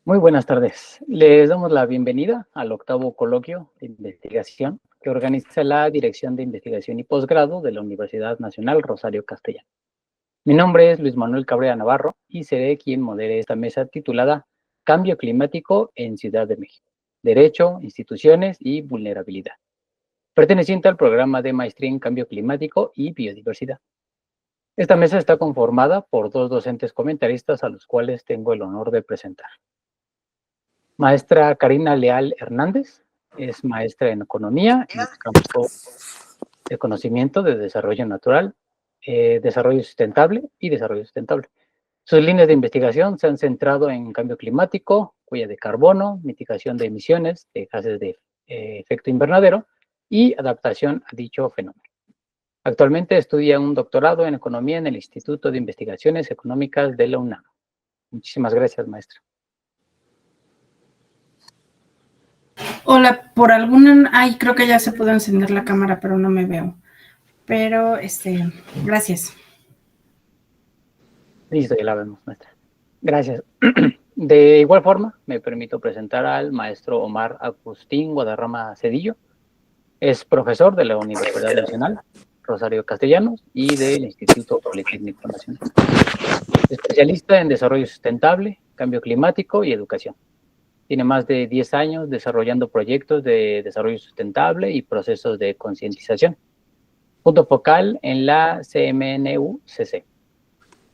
Muy buenas tardes. Les damos la bienvenida al octavo coloquio de investigación que organiza la Dirección de Investigación y Posgrado de la Universidad Nacional Rosario Castellano. Mi nombre es Luis Manuel Cabrera Navarro y seré quien modere esta mesa titulada Cambio Climático en Ciudad de México, Derecho, Instituciones y Vulnerabilidad, perteneciente al programa de Maestría en Cambio Climático y Biodiversidad. Esta mesa está conformada por dos docentes comentaristas a los cuales tengo el honor de presentar. Maestra Karina Leal Hernández es maestra en Economía en el campo de conocimiento de desarrollo natural, desarrollo sustentable y desarrollo sustentable. Sus líneas de investigación se han centrado en cambio climático, huella de carbono, mitigación de emisiones de gases de efecto invernadero y adaptación a dicho fenómeno. Actualmente estudia un doctorado en Economía en el Instituto de Investigaciones Económicas de la UNAM. Muchísimas gracias, maestra. Hola, por alguna... Ay, creo que ya se pudo encender la cámara, pero no me veo. Pero, gracias. Listo, ya la vemos, maestra. Gracias. De igual forma, me permito presentar al maestro Omar Agustín Guadarrama Cedillo. Es profesor de la Universidad Nacional Rosario Castellanos y del Instituto Politécnico Nacional. Especialista en desarrollo sustentable, cambio climático y educación. Tiene más de 10 años desarrollando proyectos de desarrollo sustentable y procesos de concientización. Punto focal en la CMNU-CC.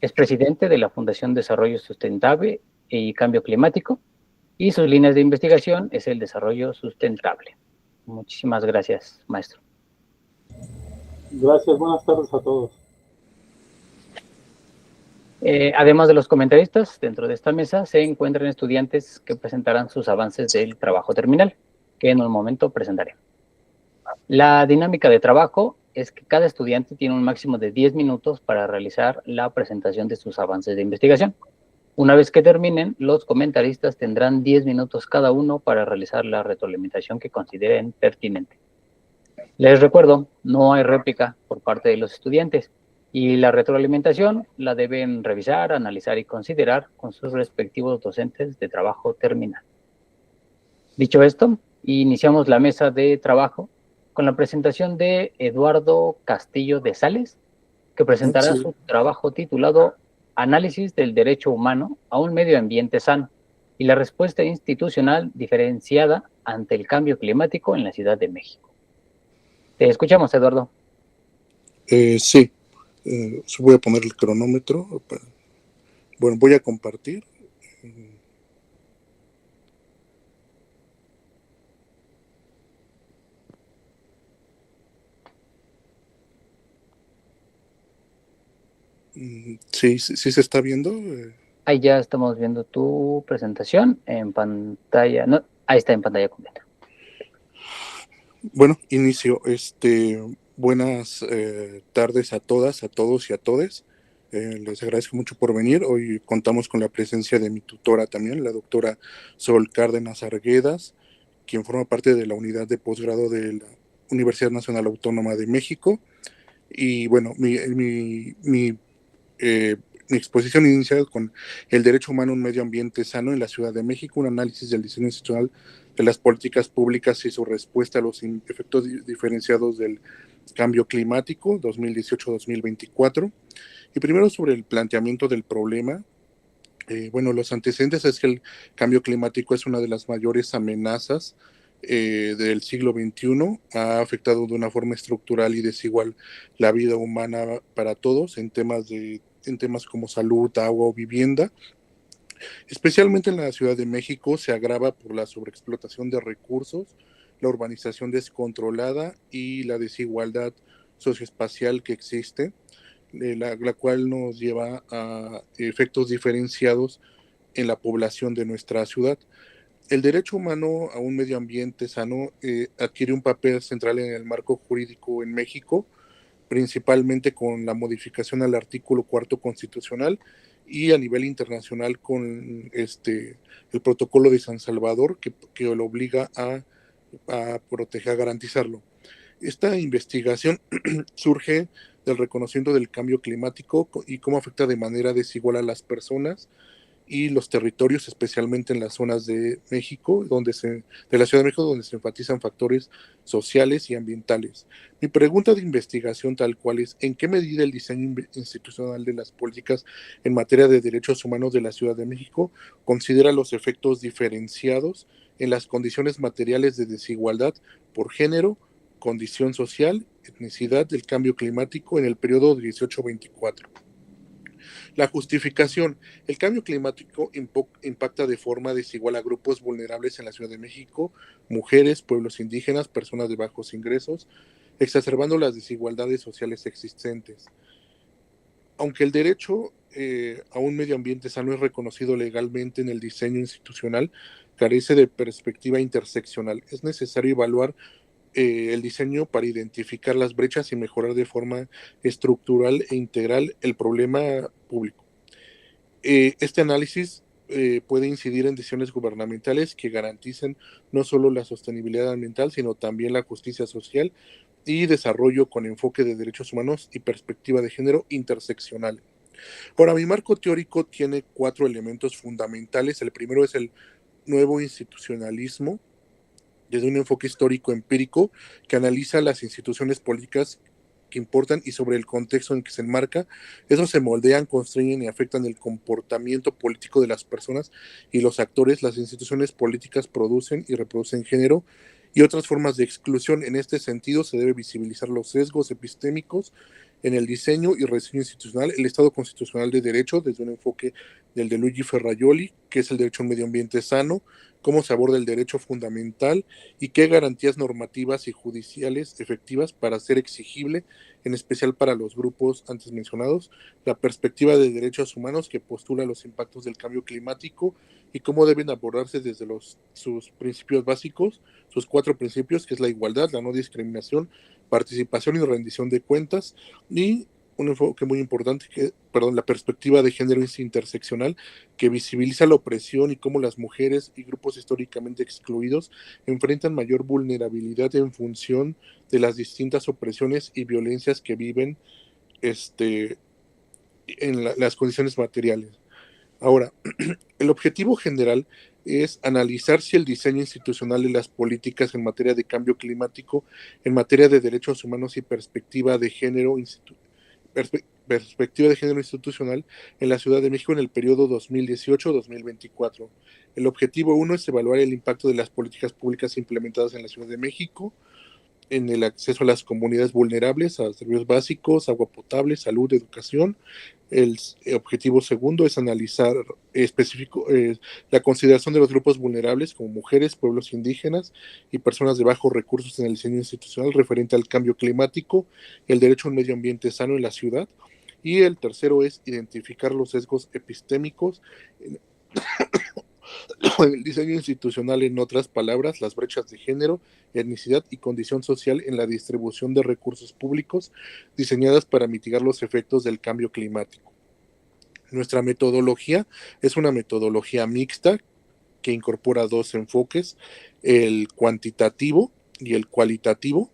Es presidente de la Fundación Desarrollo Sustentable y Cambio Climático y sus líneas de investigación es el desarrollo sustentable. Muchísimas gracias, maestro. Gracias, buenas tardes a todos. Además de los comentaristas, dentro de esta mesa se encuentran estudiantes que presentarán sus avances del trabajo terminal, que en un momento presentaré. La dinámica de trabajo es que cada estudiante tiene un máximo de 10 minutos para realizar la presentación de sus avances de investigación. Una vez que terminen, los comentaristas tendrán 10 minutos cada uno para realizar la retroalimentación que consideren pertinente. Les recuerdo, no hay réplica por parte de los estudiantes y la retroalimentación la deben revisar, analizar y considerar con sus respectivos docentes de trabajo terminal. Dicho esto, iniciamos la mesa de trabajo con la presentación de Eduardo Castillo de Sales, que presentará su trabajo titulado Análisis del Derecho Humano a un Medio Ambiente Sano y la respuesta institucional diferenciada ante el cambio climático en la Ciudad de México. Te escuchamos, Eduardo. Sí, voy a poner el cronómetro. Bueno, voy a compartir. Sí se está viendo. Ahí ya estamos viendo tu presentación en pantalla. No, ahí está en pantalla completa. Bueno, inicio. Buenas tardes a todas, a todos y a todes. Les agradezco mucho por venir. Hoy contamos con la presencia de mi tutora también, la doctora Sol Cárdenas Arguedas, quien forma parte de la unidad de posgrado de la Universidad Nacional Autónoma de México. Y bueno, mi exposición inicia con el derecho humano a un medio ambiente sano en la Ciudad de México, un análisis del diseño institucional de las políticas públicas y su respuesta a los efectos diferenciados del cambio climático 2018-2024. Y primero sobre el planteamiento del problema. Bueno, los antecedentes es que el cambio climático es una de las mayores amenazas del siglo XXI. Ha afectado de una forma estructural y desigual la vida humana para todos en temas como salud, agua o vivienda. Especialmente en la Ciudad de México se agrava por la sobreexplotación de recursos, la urbanización descontrolada y la desigualdad socioespacial que existe, la cual nos lleva a efectos diferenciados en la población de nuestra ciudad. El derecho humano a un medio ambiente sano adquiere un papel central en el marco jurídico en México, principalmente con la modificación al artículo 4 constitucional y a nivel internacional con el protocolo de San Salvador que lo obliga a proteger, a garantizarlo. Esta investigación surge del reconocimiento del cambio climático y cómo afecta de manera desigual a las personas y los territorios, especialmente en las zonas de México, de la Ciudad de México, donde se enfatizan factores sociales y ambientales. Mi pregunta de investigación tal cual es, ¿en qué medida el diseño institucional de las políticas en materia de derechos humanos de la Ciudad de México considera los efectos diferenciados en las condiciones materiales de desigualdad por género, condición social, etnicidad del cambio climático en el periodo 18-24? La justificación. El cambio climático impacta de forma desigual a grupos vulnerables en la Ciudad de México, mujeres, pueblos indígenas, personas de bajos ingresos, exacerbando las desigualdades sociales existentes. Aunque el derecho a un medio ambiente sano es reconocido legalmente en el diseño institucional, carece de perspectiva interseccional. Es necesario evaluar el diseño para identificar las brechas y mejorar de forma estructural e integral el problema público. Este análisis puede incidir en decisiones gubernamentales que garanticen no solo la sostenibilidad ambiental, sino también la justicia social y desarrollo con enfoque de derechos humanos y perspectiva de género interseccional. Ahora, mi marco teórico tiene 4 elementos fundamentales. El primero es el nuevo institucionalismo, desde un enfoque histórico empírico que analiza las instituciones políticas que importan y sobre el contexto en que se enmarca. Esos se moldean, construyen y afectan el comportamiento político de las personas y los actores. Las instituciones políticas producen y reproducen género y otras formas de exclusión. En este sentido, se debe visibilizar los sesgos epistémicos en el diseño y rediseño institucional, el Estado constitucional de derecho, desde un enfoque del de Luigi Ferrajoli, que es el derecho a un medio ambiente sano, cómo se aborda el derecho fundamental y qué garantías normativas y judiciales efectivas para ser exigible, en especial para los grupos antes mencionados, la perspectiva de derechos humanos que postula los impactos del cambio climático y cómo deben abordarse desde sus principios básicos, sus 4 principios, que es la igualdad, la no discriminación, participación y rendición de cuentas, y un enfoque muy importante, la perspectiva de género interseccional, que visibiliza la opresión y cómo las mujeres y grupos históricamente excluidos enfrentan mayor vulnerabilidad en función de las distintas opresiones y violencias que viven en las condiciones materiales. Ahora, el objetivo general es analizar si el diseño institucional de las políticas en materia de cambio climático, en materia de derechos humanos y perspectiva de género institucional en la Ciudad de México en el periodo 2018-2024. El objetivo 1 es evaluar el impacto de las políticas públicas implementadas en la Ciudad de México en el acceso a las comunidades vulnerables, a servicios básicos, agua potable, salud, educación. El objetivo segundo es analizar la consideración de los grupos vulnerables como mujeres, pueblos indígenas y personas de bajos recursos en el diseño institucional referente al cambio climático, el derecho a un medio ambiente sano en la ciudad. Y el tercero es identificar los sesgos epistémicos en el diseño institucional, en otras palabras, las brechas de género, etnicidad y condición social en la distribución de recursos públicos diseñadas para mitigar los efectos del cambio climático. Nuestra metodología es una metodología mixta que incorpora 2 enfoques, el cuantitativo y el cualitativo.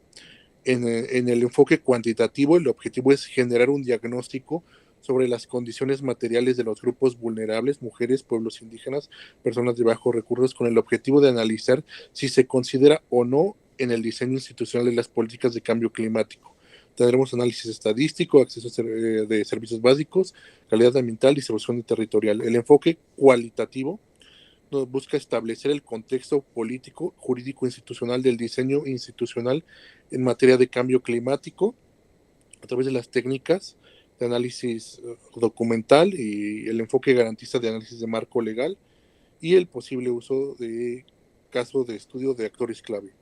En el enfoque cuantitativo, el objetivo es generar un diagnóstico sobre las condiciones materiales de los grupos vulnerables, mujeres, pueblos indígenas, personas de bajos recursos, con el objetivo de analizar si se considera o no en el diseño institucional de las políticas de cambio climático. Tendremos análisis estadístico, acceso de servicios básicos, calidad ambiental, distribución territorial. El enfoque cualitativo busca establecer el contexto político, jurídico, institucional del diseño institucional en materia de cambio climático a través de las técnicas de análisis documental y el enfoque garantista de análisis de marco legal y el posible uso de casos de estudio de actores clave.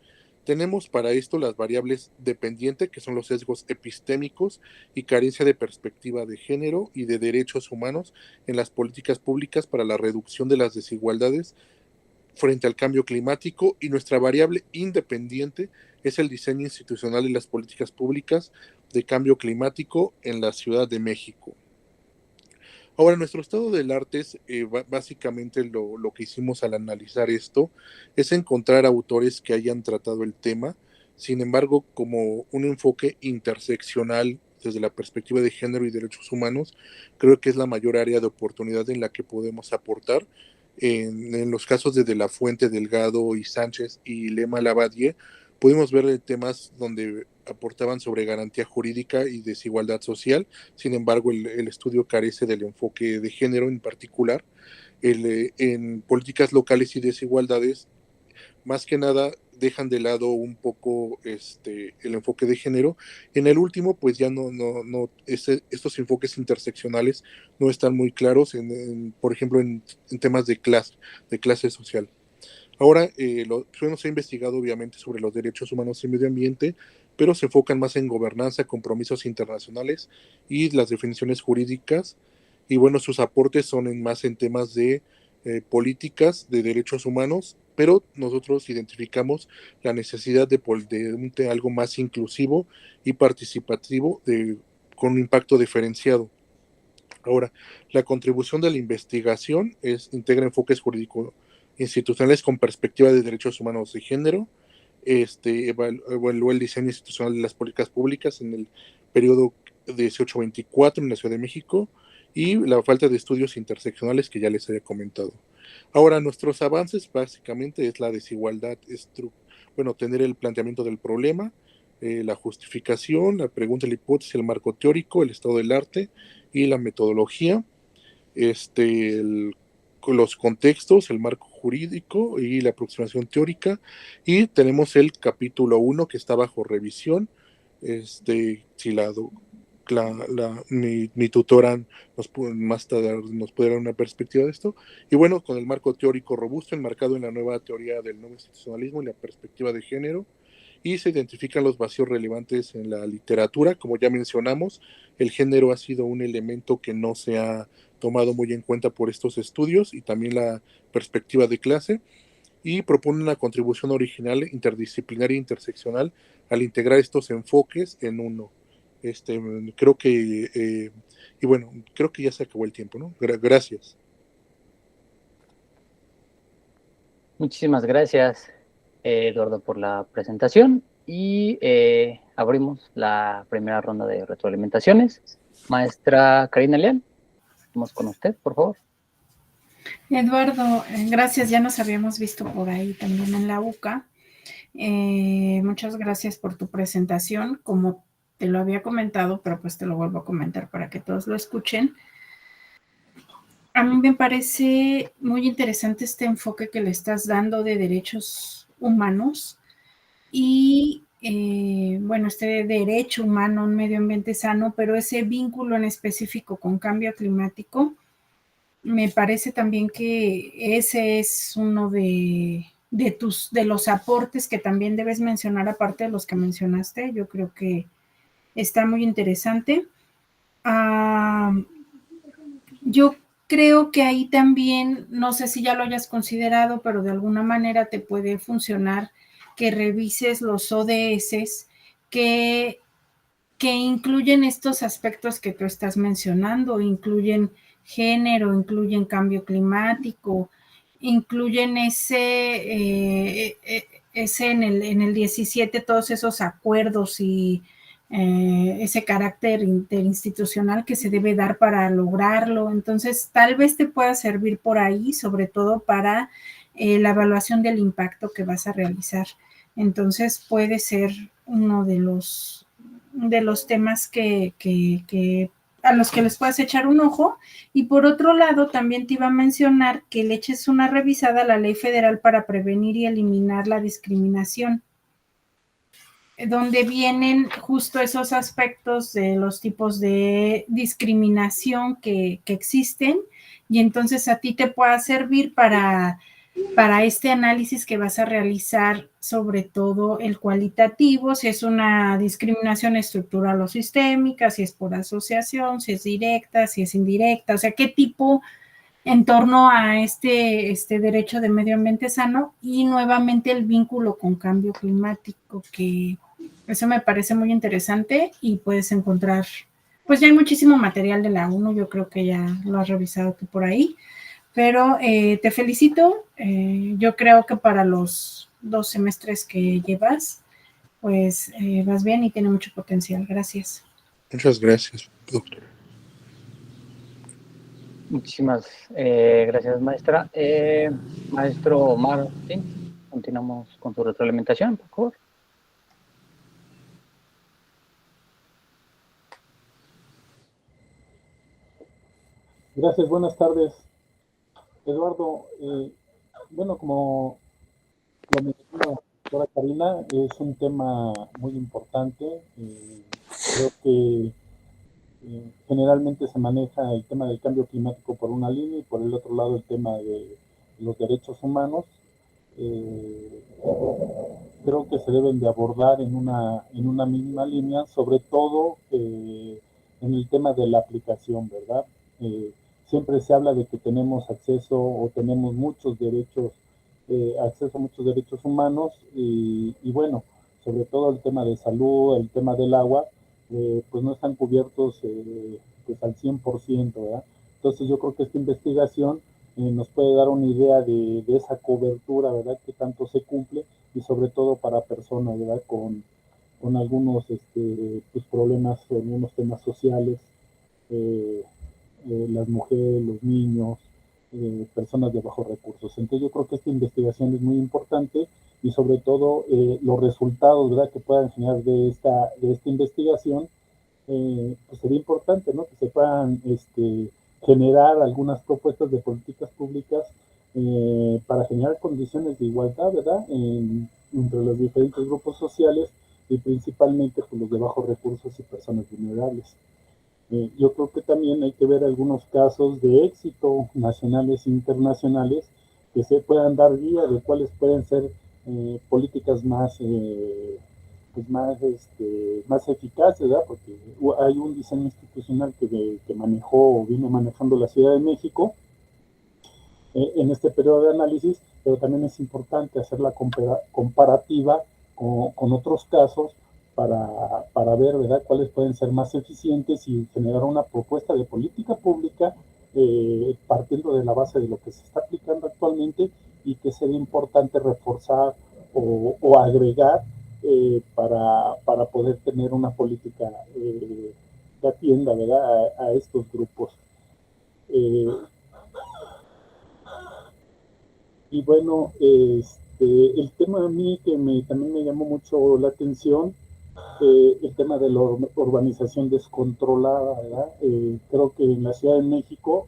Tenemos para esto las variables dependiente, que son los sesgos epistémicos y carencia de perspectiva de género y de derechos humanos en las políticas públicas para la reducción de las desigualdades frente al cambio climático, y nuestra variable independiente es el diseño institucional y las políticas públicas de cambio climático en la Ciudad de México. Ahora, nuestro estado del arte es básicamente lo que hicimos al analizar esto, es encontrar autores que hayan tratado el tema, sin embargo, como un enfoque interseccional desde la perspectiva de género y derechos humanos, creo que es la mayor área de oportunidad en la que podemos aportar. En los casos de la Fuente, Delgado y Sánchez y Lema Lavadie, pudimos ver temas donde aportaban sobre garantía jurídica y desigualdad social. Sin embargo, el estudio carece del enfoque de género en particular. En políticas locales y desigualdades, más que nada dejan de lado un poco el enfoque de género. En el último, pues ya estos enfoques interseccionales no están muy claros, por ejemplo, en temas de clase social. Ahora, se ha investigado obviamente sobre los derechos humanos y medio ambiente, pero se enfocan más en gobernanza, compromisos internacionales y las definiciones jurídicas. Y bueno, sus aportes son más en temas de políticas de derechos humanos, pero nosotros identificamos la necesidad de algo más inclusivo y participativo con un impacto diferenciado. Ahora, la contribución de la investigación integra enfoques jurídicos institucionales con perspectiva de derechos humanos de género, evaluó el diseño institucional de las políticas públicas en el periodo 18-24 en la Ciudad de México y la falta de estudios interseccionales que ya les había comentado. Ahora, nuestros avances básicamente es la desigualdad, tener el planteamiento del problema, la justificación, la pregunta, la hipótesis, el marco teórico, el estado del arte y la metodología, los contextos, el marco jurídico y la aproximación teórica, y tenemos el capítulo 1 que está bajo revisión. Si mi tutora más tarde nos puede dar una perspectiva de esto, y bueno, con el marco teórico robusto enmarcado en la nueva teoría del nuevo institucionalismo y la perspectiva de género, y se identifican los vacíos relevantes en la literatura. Como ya mencionamos, el género ha sido un elemento que no se ha tomado muy en cuenta por estos estudios, y también la perspectiva de clase, y propone una contribución original, interdisciplinaria e interseccional al integrar estos enfoques en uno. Creo que, y bueno, creo que ya se acabó el tiempo, ¿no? Gracias. Muchísimas gracias, Eduardo, por la presentación, y abrimos la primera ronda de retroalimentaciones. Maestra Karina Leal, vamos con usted, por favor. Eduardo, gracias, ya nos habíamos visto por ahí también en la UCA. Muchas gracias por tu presentación. Como te lo había comentado, pero pues te lo vuelvo a comentar para que todos lo escuchen. A mí me parece muy interesante este enfoque que le estás dando de derechos humanos y, bueno, este derecho humano, un medio ambiente sano, pero ese vínculo en específico con cambio climático. Me parece también que ese es uno de los aportes que también debes mencionar, aparte de los que mencionaste. Yo creo que está muy interesante. Yo creo que ahí también, no sé si ya lo hayas considerado, pero de alguna manera te puede funcionar que revises los ODS que incluyen estos aspectos que tú estás mencionando, incluyen género, incluyen cambio climático, incluyen ese en el 17, todos esos acuerdos y ese carácter interinstitucional que se debe dar para lograrlo. Entonces, tal vez te pueda servir por ahí, sobre todo para la evaluación del impacto que vas a realizar. Entonces, puede ser uno de los temas a los que les puedes echar un ojo. Y por otro lado, también te iba a mencionar que le eches una revisada a la Ley Federal para prevenir y eliminar la discriminación, donde vienen justo esos aspectos de los tipos de discriminación que existen, y entonces a ti te pueda servir para este análisis que vas a realizar, sobre todo el cualitativo, si es una discriminación estructural o sistémica, si es por asociación, si es directa, si es indirecta, o sea, qué tipo en torno a este derecho de medio ambiente sano, y nuevamente el vínculo con cambio climático, que eso me parece muy interesante, y puedes encontrar, pues ya hay muchísimo material de la ONU, yo creo que ya lo has revisado tú por ahí. Pero te felicito. Yo creo que para los 2 semestres que llevas, pues vas bien y tiene mucho potencial. Gracias. Muchas gracias, doctor. Muchísimas gracias, maestra. Maestro Martín, continuamos con su retroalimentación, por favor. Gracias, buenas tardes. Eduardo, bueno, como lo mencionó la doctora Karina, es un tema muy importante. Creo que generalmente se maneja el tema del cambio climático por una línea y por el otro lado el tema de los derechos humanos. Creo que se deben de abordar en una misma línea, sobre todo en el tema de la aplicación, ¿verdad? Siempre se habla de que tenemos acceso o tenemos muchos derechos, acceso a muchos derechos humanos y bueno, sobre todo el tema de salud, el tema del agua, pues no están cubiertos pues al 100%, ¿verdad? Entonces yo creo que esta investigación nos puede dar una idea de esa cobertura, ¿verdad? Que tanto se cumple y sobre todo para personas, ¿verdad? Con algunos pues problemas, algunos temas sociales, eh, las mujeres, los niños, personas de bajos recursos. Entonces yo creo que esta investigación es muy importante y sobre todo los resultados, ¿verdad? Que puedan generar de esta investigación, pues sería importante, ¿no? Que se puedan generar algunas propuestas de políticas públicas para generar condiciones de igualdad, ¿verdad? Entre los diferentes grupos sociales y principalmente pues, los de bajos recursos y personas vulnerables. Yo creo que también hay que ver algunos casos de éxito nacionales e internacionales que se puedan dar guía de cuáles pueden ser políticas más, pues más eficaces, ¿verdad? Porque hay un diseño institucional que manejó o vino manejando la Ciudad de México en este periodo de análisis, pero también es importante hacer la comparativa con otros casos para ver, ¿verdad?, cuáles pueden ser más eficientes y generar una propuesta de política pública partiendo de la base de lo que se está aplicando actualmente y que sería importante reforzar o agregar para poder tener una política que atienda, ¿verdad?, a estos grupos. Y bueno, el tema a mí que también me llamó mucho la atención, el tema de la urbanización descontrolada, ¿verdad? Creo que en la Ciudad de México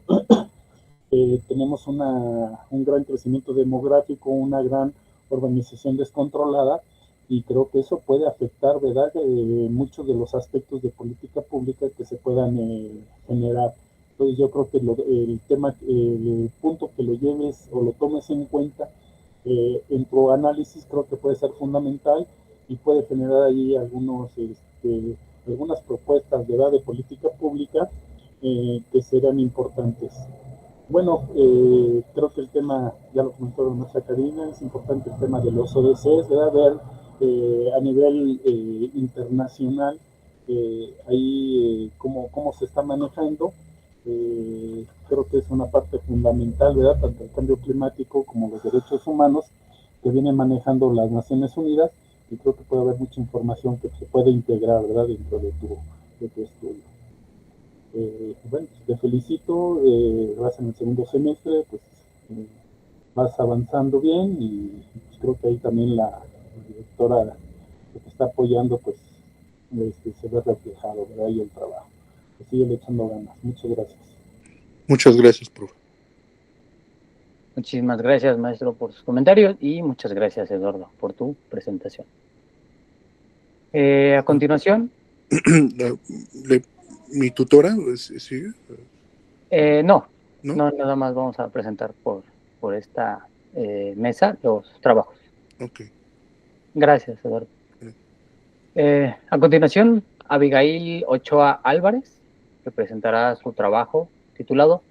tenemos un gran crecimiento demográfico, una gran urbanización descontrolada, y creo que eso puede afectar, ¿verdad?, muchos de los aspectos de política pública que se puedan generar. Entonces yo creo que el tema, el punto que lo lleves o lo tomes en cuenta en tu análisis creo que puede ser fundamental y puede generar ahí algunas propuestas, ¿verdad?, de política pública que serán importantes. Bueno, creo que el tema, ya lo comentó nuestra Karina, es importante el tema de los ODCs, ¿verdad? Ver a nivel internacional ahí cómo se está manejando. Creo que es una parte fundamental, ¿verdad? Tanto el cambio climático como los derechos humanos que vienen manejando las Naciones Unidas, y creo que puede haber mucha información que se puede integrar, ¿verdad?, dentro de tu estudio. Bueno, te felicito, vas en el segundo semestre, pues vas avanzando bien y pues, creo que ahí también la directora que te está apoyando, pues se ve reflejado, ¿verdad? Y el trabajo. Que sigue echando ganas. Muchas gracias. Muchas gracias, profe. Muchísimas gracias, maestro, por sus comentarios y muchas gracias, Eduardo, por tu presentación. A continuación. ¿Mi tutora sigue? No, nada más vamos a presentar por esta mesa los trabajos. Ok. Gracias, Eduardo. A continuación, Abigail Ochoa Álvarez, que presentará su trabajo titulado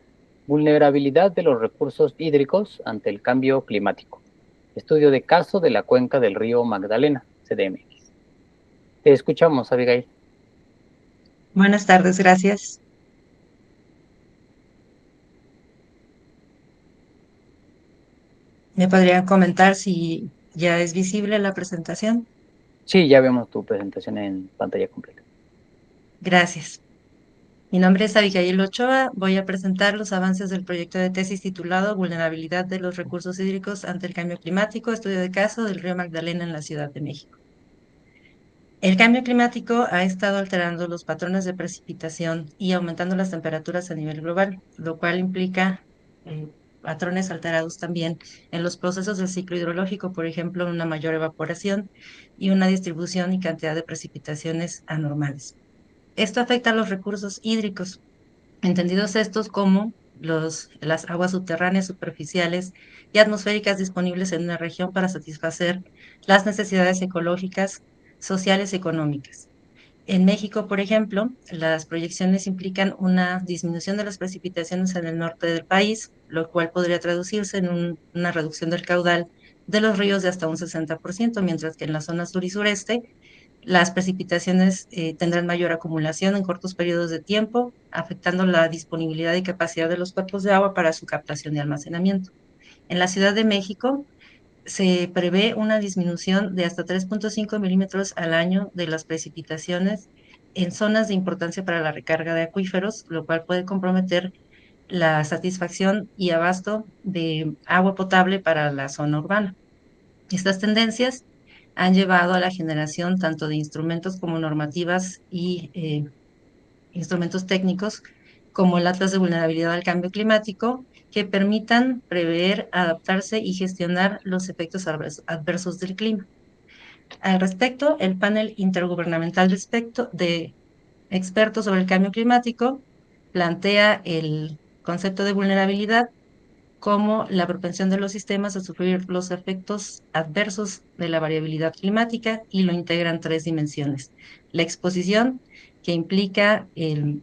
Vulnerabilidad de los recursos hídricos ante el cambio climático. Estudio de caso de la cuenca del río Magdalena, CDMX. Te escuchamos, Abigail. Buenas tardes, gracias. ¿Me podrían comentar si ya es visible la presentación? Sí, ya vemos tu presentación en pantalla completa. Gracias. Mi nombre es Abigail Ochoa. Voy a presentar los avances del proyecto de tesis titulado Vulnerabilidad de los recursos hídricos ante el cambio climático, estudio de caso del río Magdalena en la Ciudad de México. El cambio climático ha estado alterando los patrones de precipitación y aumentando las temperaturas a nivel global, lo cual implica patrones alterados también en los procesos del ciclo hidrológico, por ejemplo, una mayor evaporación y una distribución y cantidad de precipitaciones anormales. Esto afecta a los recursos hídricos, entendidos estos como las aguas subterráneas, superficiales y atmosféricas disponibles en una región para satisfacer las necesidades ecológicas, sociales y económicas. En México, por ejemplo, las proyecciones implican una disminución de las precipitaciones en el norte del país, lo cual podría traducirse en una reducción del caudal de los ríos de hasta un 60%, mientras que en la zona sur y sureste las precipitaciones tendrán mayor acumulación en cortos periodos de tiempo, afectando la disponibilidad y capacidad de los cuerpos de agua para su captación y almacenamiento. En la Ciudad de México se prevé una disminución de hasta 3.5 milímetros al año de las precipitaciones en zonas de importancia para la recarga de acuíferos, lo cual puede comprometer la satisfacción y abasto de agua potable para la zona urbana. Estas tendencias han llevado a la generación tanto de instrumentos como normativas y instrumentos técnicos como el Atlas de Vulnerabilidad al Cambio Climático, que permitan prever, adaptarse y gestionar los efectos adversos del clima. Al respecto, el panel intergubernamental de expertos sobre el cambio climático plantea el concepto de vulnerabilidad como la propensión de los sistemas a sufrir los efectos adversos de la variabilidad climática y lo integra en tres dimensiones. La exposición, que implica el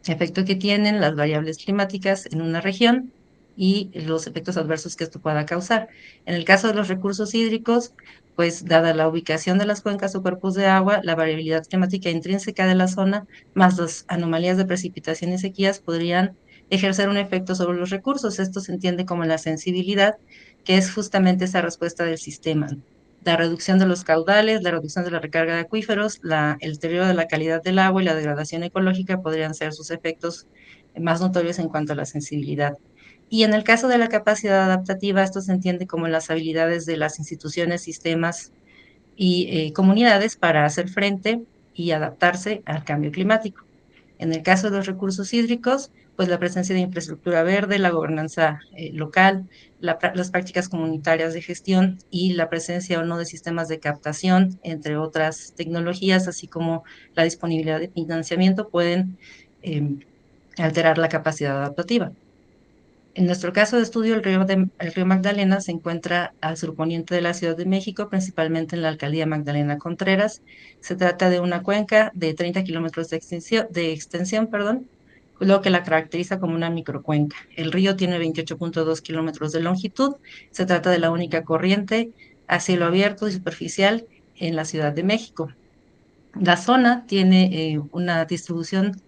efecto que tienen las variables climáticas en una región y los efectos adversos que esto pueda causar. En el caso de los recursos hídricos, pues dada la ubicación de las cuencas o cuerpos de agua, la variabilidad climática intrínseca de la zona, más las anomalías de precipitación y sequías podrían ejercer un efecto sobre los recursos. Esto se entiende como la sensibilidad, que es justamente esa respuesta del sistema. La reducción de los caudales, la reducción de la recarga de acuíferos, el deterioro de la calidad del agua y la degradación ecológica podrían ser sus efectos más notorios en cuanto a la sensibilidad. Y en el caso de la capacidad adaptativa, esto se entiende como las habilidades de las instituciones, sistemas y comunidades para hacer frente y adaptarse al cambio climático. En el caso de los recursos hídricos, pues la presencia de infraestructura verde, la gobernanza local, las prácticas comunitarias de gestión y la presencia o no de sistemas de captación, entre otras tecnologías, así como la disponibilidad de financiamiento, pueden alterar la capacidad adaptativa. En nuestro caso de estudio, el río Magdalena se encuentra al surponiente de la Ciudad de México, principalmente en la alcaldía Magdalena Contreras. Se trata de una cuenca de 30 kilómetros de extensión, lo que la caracteriza como una microcuenca. El río tiene 28.2 kilómetros de longitud. Se trata de la única corriente a cielo abierto y superficial en la Ciudad de México. La zona tiene una distribución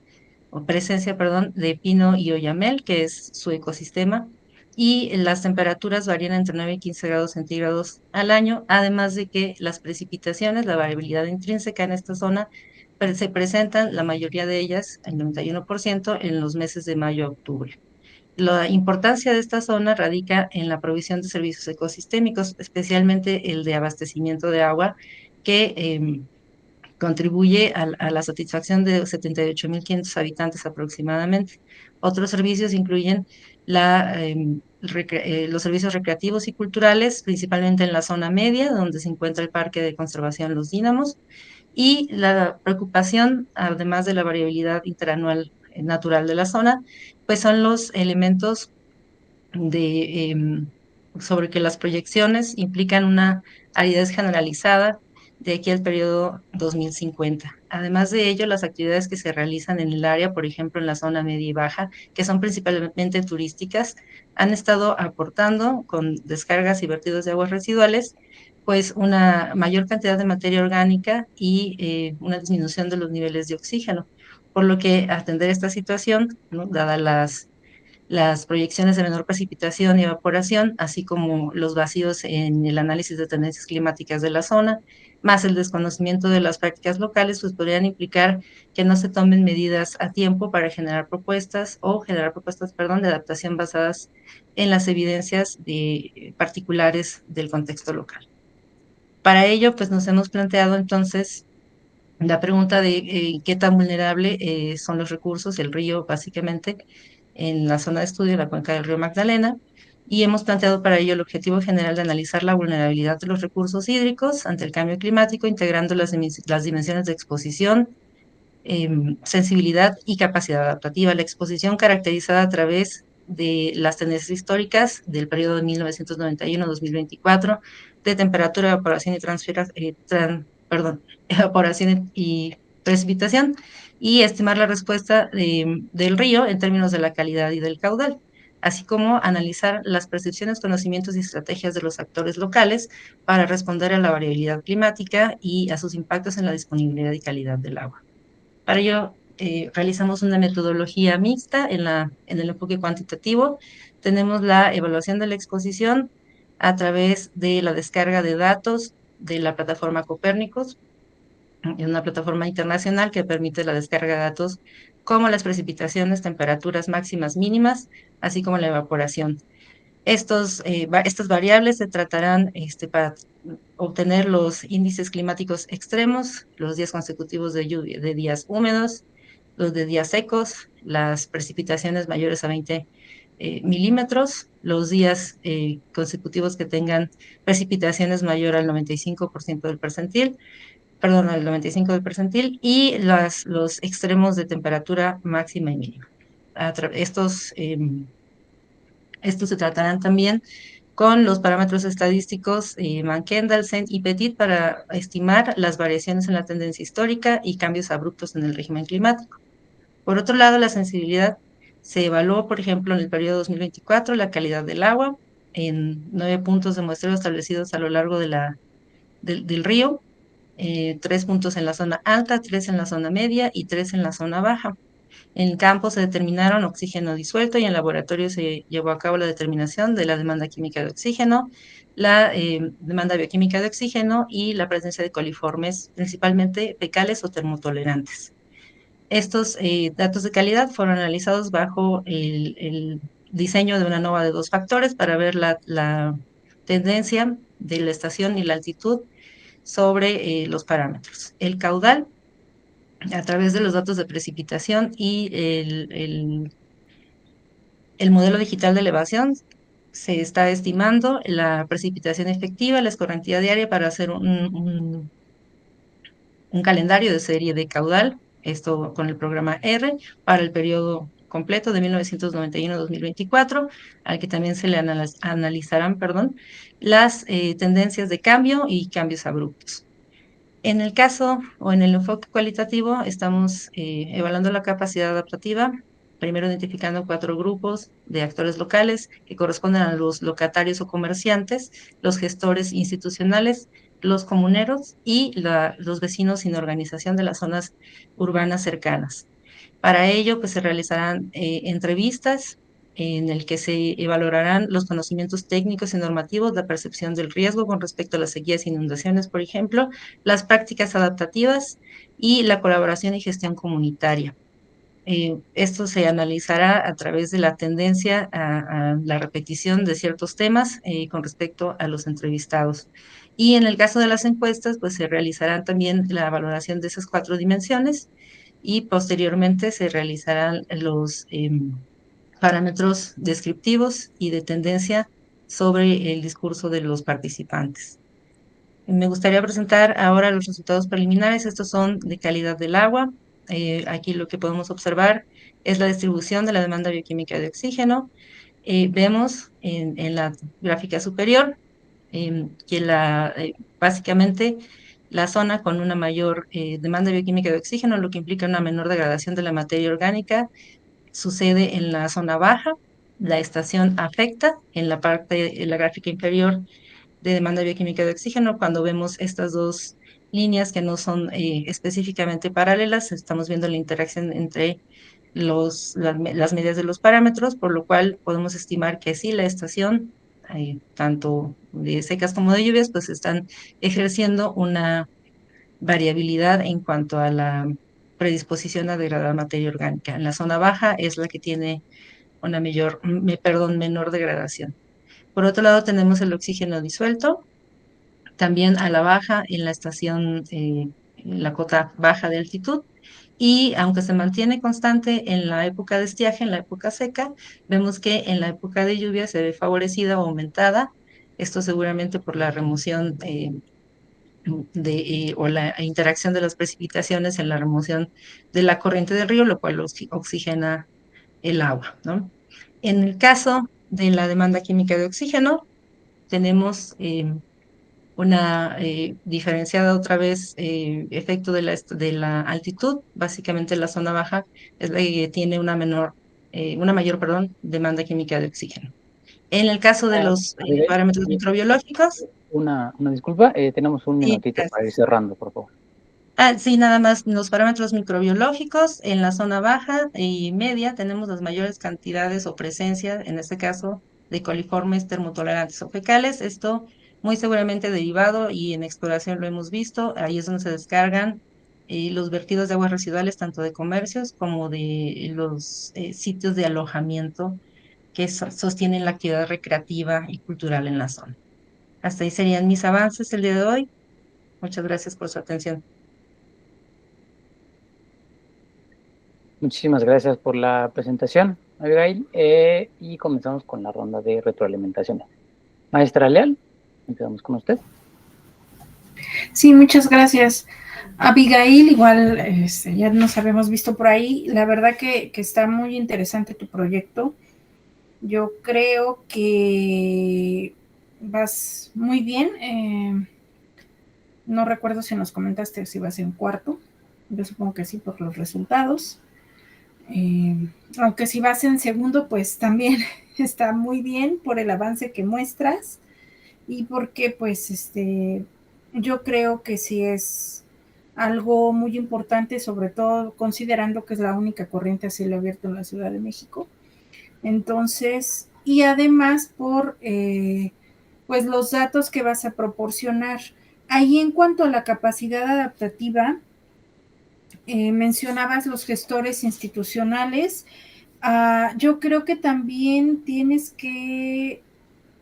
o presencia, de pino y oyamel, que es su ecosistema, y las temperaturas varían entre 9 y 15 grados centígrados al año, además de que las precipitaciones, la variabilidad intrínseca en esta zona, se presentan, la mayoría de ellas, el 91%, en los meses de mayo a octubre. La importancia de esta zona radica en la provisión de servicios ecosistémicos, especialmente el de abastecimiento de agua, que contribuye a la satisfacción de 78.500 habitantes aproximadamente. Otros servicios incluyen los servicios recreativos y culturales, principalmente en la zona media, donde se encuentra el Parque de Conservación Los Dínamos, y la preocupación, además de la variabilidad interanual natural de la zona, pues son los elementos sobre que las proyecciones implican una aridez generalizada de aquí al periodo 2050. Además de ello, las actividades que se realizan en el área, por ejemplo, en la zona media y baja, que son principalmente turísticas, han estado aportando con descargas y vertidos de aguas residuales, pues una mayor cantidad de materia orgánica y una disminución de los niveles de oxígeno. Por lo que atender esta situación, ¿no? Dadas las proyecciones de menor precipitación y evaporación, así como los vacíos en el análisis de tendencias climáticas de la zona, más el desconocimiento de las prácticas locales, pues podrían implicar que no se tomen medidas a tiempo para generar propuestas perdón, de adaptación basadas en las evidencias particulares del contexto local. Para ello, pues nos hemos planteado entonces la pregunta de qué tan vulnerable son los recursos, el río básicamente, en la zona de estudio de la cuenca del río Magdalena, y hemos planteado para ello el objetivo general de analizar la vulnerabilidad de los recursos hídricos ante el cambio climático, integrando las dimensiones de exposición, sensibilidad y capacidad adaptativa. La exposición caracterizada a través de las tendencias históricas del periodo de 1991-2024, de temperatura, evaporación evaporación y precipitación, y estimar la respuesta del río en términos de la calidad y del caudal, así como analizar las percepciones, conocimientos y estrategias de los actores locales para responder a la variabilidad climática y a sus impactos en la disponibilidad y calidad del agua. Para ello, realizamos una metodología mixta en el enfoque cuantitativo. Tenemos la evaluación de la exposición a través de la descarga de datos de la plataforma Copérnicos, una plataforma internacional que permite la descarga de datos como las precipitaciones, temperaturas máximas mínimas, así como la evaporación. Estas variables se tratarán para obtener los índices climáticos extremos, los días consecutivos de lluvia, de días húmedos, los de días secos, las precipitaciones mayores a 20 milímetros, los días consecutivos que tengan precipitaciones mayor al 95% del percentil, perdón, al 95 del percentil, y los extremos de temperatura máxima y mínima. Estos se tratarán también con los parámetros estadísticos Mann-Kendall, y Petit para estimar las variaciones en la tendencia histórica y cambios abruptos en el régimen climático. Por otro lado, la sensibilidad se evaluó, por ejemplo, en el periodo 2024, la calidad del agua en 9 puntos de muestreo establecidos a lo largo del río, 3 puntos en la zona alta, 3 en la zona media y 3 en la zona baja. En campo se determinaron oxígeno disuelto y en laboratorio se llevó a cabo la determinación de la demanda química de oxígeno, la demanda bioquímica de oxígeno y la presencia de coliformes, principalmente fecales o termotolerantes. Estos datos de calidad fueron analizados bajo el diseño de una nova de 2 factores para ver la tendencia de la estación y la altitud sobre los parámetros. El caudal, a través de los datos de precipitación y el modelo digital de elevación, se está estimando la precipitación efectiva, la escorrentía diaria para hacer un calendario de serie de caudal, esto con el programa R, para el periodo completo de 1991-2024, al que también se le analizarán, las tendencias de cambio y cambios abruptos. En el caso o en el enfoque cualitativo, estamos evaluando la capacidad adaptativa, primero identificando 4 grupos de actores locales que corresponden a los locatarios o comerciantes, los gestores institucionales, los comuneros y los vecinos sin organización de las zonas urbanas cercanas. Para ello, pues se realizarán entrevistas en el que se evaluarán los conocimientos técnicos y normativos, la percepción del riesgo con respecto a las sequías e inundaciones, por ejemplo, las prácticas adaptativas y la colaboración y gestión comunitaria. Esto se analizará a través de la tendencia a la repetición de ciertos temas con respecto a los entrevistados. Y en el caso de las encuestas, pues se realizará también la valoración de esas 4 dimensiones y posteriormente se realizarán los parámetros descriptivos y de tendencia sobre el discurso de los participantes. Me gustaría presentar ahora los resultados preliminares. Estos son de calidad del agua. Aquí lo que podemos observar es la distribución de la demanda bioquímica de oxígeno. Vemos en la gráfica superior que básicamente la zona con una mayor demanda bioquímica de oxígeno, lo que implica una menor degradación de la materia orgánica, sucede en la zona baja. La estación afecta en la gráfica inferior de demanda bioquímica de oxígeno. Cuando vemos estas 2 líneas que no son específicamente paralelas, estamos viendo la interacción entre las medidas de los parámetros, por lo cual podemos estimar que sí, la estación, tanto de secas como de lluvias, pues están ejerciendo una variabilidad en cuanto a la predisposición a degradar materia orgánica. En la zona baja es la que tiene una menor degradación. Por otro lado, tenemos el oxígeno disuelto, también a la baja en la estación, en la cota baja de altitud, y aunque se mantiene constante en la época de estiaje, en la época seca, vemos que en la época de lluvia se ve favorecida o aumentada, esto seguramente por la remoción o la interacción de las precipitaciones en la remoción de la corriente del río, lo cual oxigena el agua, ¿no? En el caso de la demanda química de oxígeno, tenemos una diferenciada otra vez efecto de la altitud. Básicamente la zona baja es la que tiene una mayor, perdón, demanda química de oxígeno. En el caso de los Abigail, parámetros microbiológicos, una disculpa, tenemos un sí, minutito para ir gracias. cerrando, por favor. Sí, nada más los parámetros microbiológicos en la zona baja y media tenemos las mayores cantidades o presencia, en este caso, de coliformes termotolerantes o fecales. Esto muy seguramente derivado y en exploración lo hemos visto. Ahí es donde se descargan los vertidos de aguas residuales, tanto de comercios como de los sitios de alojamiento que sostienen la actividad recreativa y cultural en la zona. Hasta ahí serían mis avances el día de hoy. Muchas gracias por su atención. Muchísimas gracias por la presentación, Abigail, y comenzamos con la ronda de retroalimentación. Maestra Leal, empezamos con usted. Sí, muchas gracias. Abigail, igual ya nos habíamos visto por ahí. La verdad que está muy interesante tu proyecto. Yo creo que vas muy bien. No recuerdo si nos comentaste si vas en cuarto. Yo supongo que sí por los resultados. Aunque si vas en segundo, pues también está muy bien por el avance que muestras y porque pues yo creo que sí es algo muy importante, sobre todo considerando que es la única corriente a cielo abierto en la Ciudad de México. Entonces, y además por pues los datos que vas a proporcionar. Ahí en cuanto a la capacidad adaptativa, mencionabas los gestores institucionales. Yo creo que también tienes que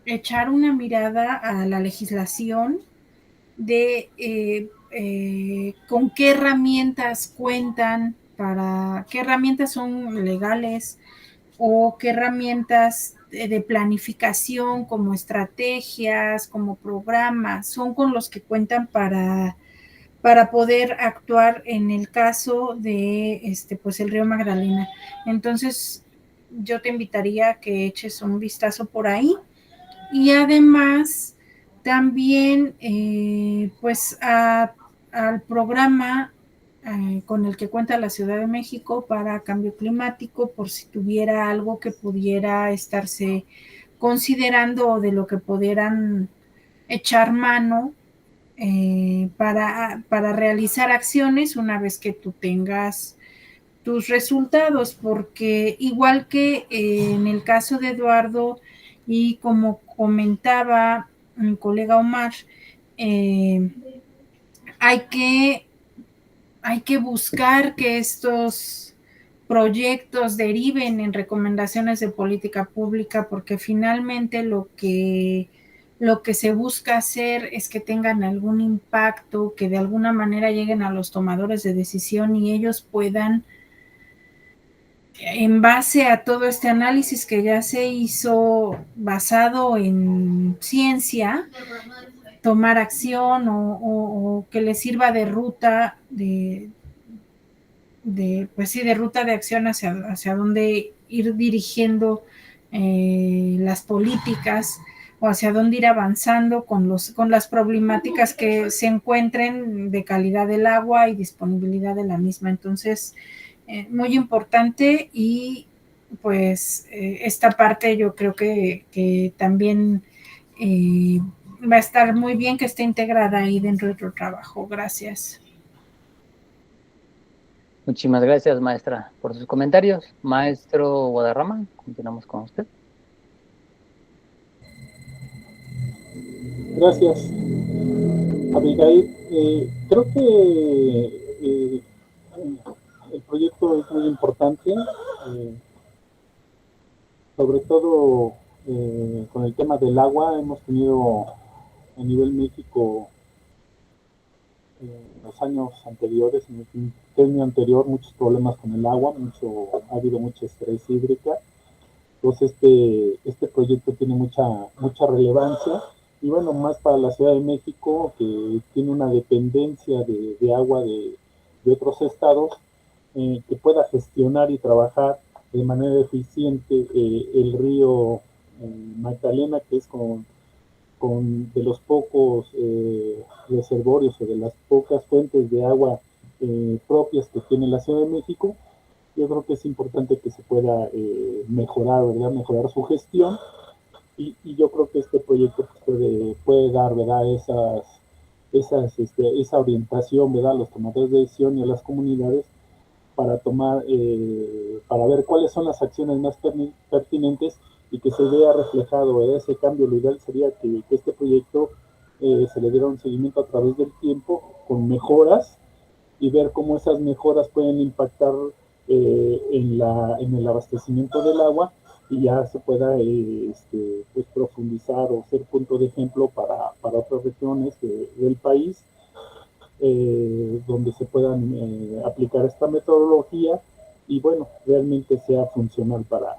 echar una mirada a la legislación de con qué herramientas cuentan, qué herramientas son legales o qué herramientas de planificación como estrategias, como programas, son con los que cuentan para poder actuar en el caso de pues el río Magdalena. Entonces, yo te invitaría a que eches un vistazo por ahí y además también pues al programa con el que cuenta la Ciudad de México para cambio climático, por si tuviera algo que pudiera estarse considerando o de lo que pudieran echar mano para realizar acciones una vez que tú tengas tus resultados, porque igual que en el caso de Eduardo y como comentaba mi colega Omar, eh, hay, que, hay que buscar que estos proyectos deriven en recomendaciones de política pública, porque finalmente lo que se busca hacer es que tengan algún impacto, que de alguna manera lleguen a los tomadores de decisión y ellos puedan, en base a todo este análisis que ya se hizo basado en ciencia, tomar acción o que les sirva de ruta pues sí, de ruta de acción hacia dónde ir dirigiendo las políticas o hacia dónde ir avanzando con las problemáticas que se encuentren de calidad del agua y disponibilidad de la misma. Entonces, muy importante y pues esta parte yo creo que también va a estar muy bien que esté integrada ahí dentro de tu trabajo. Gracias. Muchísimas gracias, maestra, por sus comentarios. Maestro Guadarrama, continuamos con usted. Gracias, Abigail. Creo que el proyecto es muy importante, sobre todo con el tema del agua. Hemos tenido a nivel México en los años anteriores, en el año anterior, muchos problemas con el agua, ha habido mucha estrés hídrica. Entonces este proyecto tiene mucha relevancia, y bueno, más para la Ciudad de México, que tiene una dependencia de agua de otros estados, que pueda gestionar y trabajar de manera eficiente el río Magdalena, que es de los pocos reservorios o de las pocas fuentes de agua propias que tiene la Ciudad de México. Yo creo que es importante que se pueda mejorar, ¿verdad? Mejorar su gestión, y yo creo que este proyecto puede dar, ¿verdad? Esa orientación, ¿verdad? A los tomadores de decisión y a las comunidades para para ver cuáles son las acciones más pertinentes, y que se vea reflejado, ¿verdad? Ese cambio. Lo ideal sería que este proyecto se le diera un seguimiento a través del tiempo con mejoras, y ver cómo esas mejoras pueden impactar en el abastecimiento del agua, y ya se pueda pues profundizar o ser punto de ejemplo para otras regiones del país, donde se puedan aplicar esta metodología, y bueno, realmente sea funcional para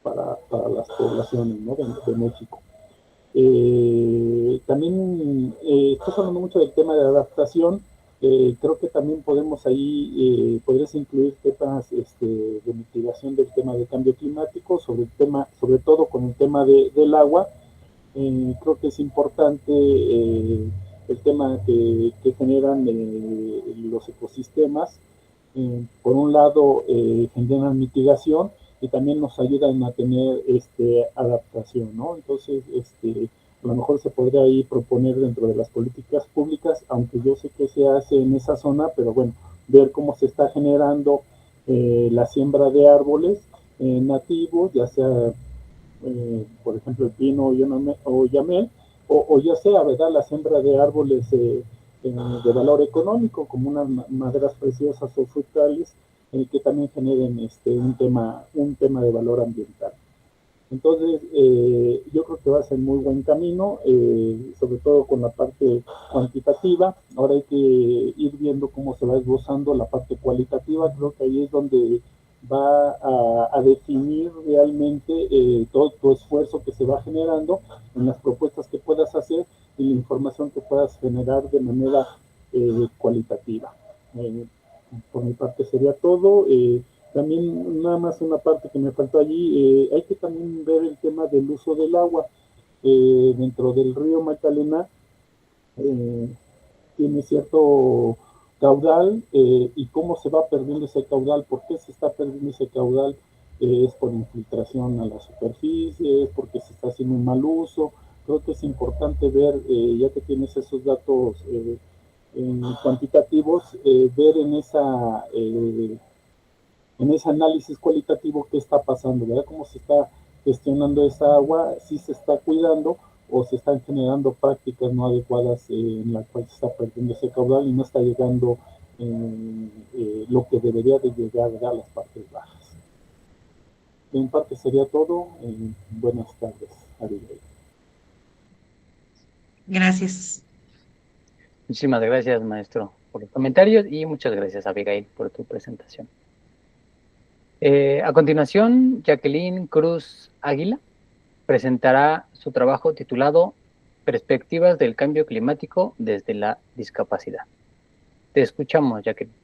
las poblaciones, ¿no? de México. También estás hablando mucho del tema de adaptación. Creo que también podemos ahí, podrías incluir temas de mitigación del tema de cambio climático, sobre todo con el tema del agua. Creo que es importante el tema que generan los ecosistemas. Por un lado, generan mitigación, y también nos ayudan a tener adaptación, ¿no? Entonces, a lo mejor se podría ahí proponer dentro de las políticas públicas, aunque yo sé que se hace en esa zona, pero bueno, ver cómo se está generando la siembra de árboles nativos, ya sea, por ejemplo, el pino o yamel, o ya sea, ¿verdad?, la siembra de árboles de valor económico, como unas maderas preciosas o frutales, que también generen un tema de valor ambiental. Entonces, yo creo que va a ser muy buen camino, sobre todo con la parte cuantitativa. Ahora hay que ir viendo cómo se va esbozando la parte cualitativa. Creo que ahí es donde va a definir realmente todo tu esfuerzo que se va generando en las propuestas que puedas hacer y la información que puedas generar de manera cualitativa. Por mi parte sería todo. También nada más una parte que me faltó allí, hay que también ver el tema del uso del agua. Dentro del río Magdalena tiene cierto caudal, y cómo se va perdiendo ese caudal, por qué se está perdiendo ese caudal. Es por infiltración a las superficies, porque se está haciendo un mal uso. Creo que es importante ver, ya que tienes esos datos cuantitativos, ver en ese análisis cualitativo qué está pasando, ¿verdad? Cómo se está gestionando esa agua, si se está cuidando o se están generando prácticas no adecuadas en la cual se está perdiendo ese caudal y no está llegando lo que debería de llegar a las partes bajas. En parte sería todo. Buenas tardes, Abigail. Gracias. Muchísimas gracias, maestro, por los comentarios, y muchas gracias, Abigail, por tu presentación. A continuación, Jacqueline Cruz Águila presentará su trabajo titulado Perspectivas del cambio climático desde la discapacidad. Te escuchamos, Jacqueline.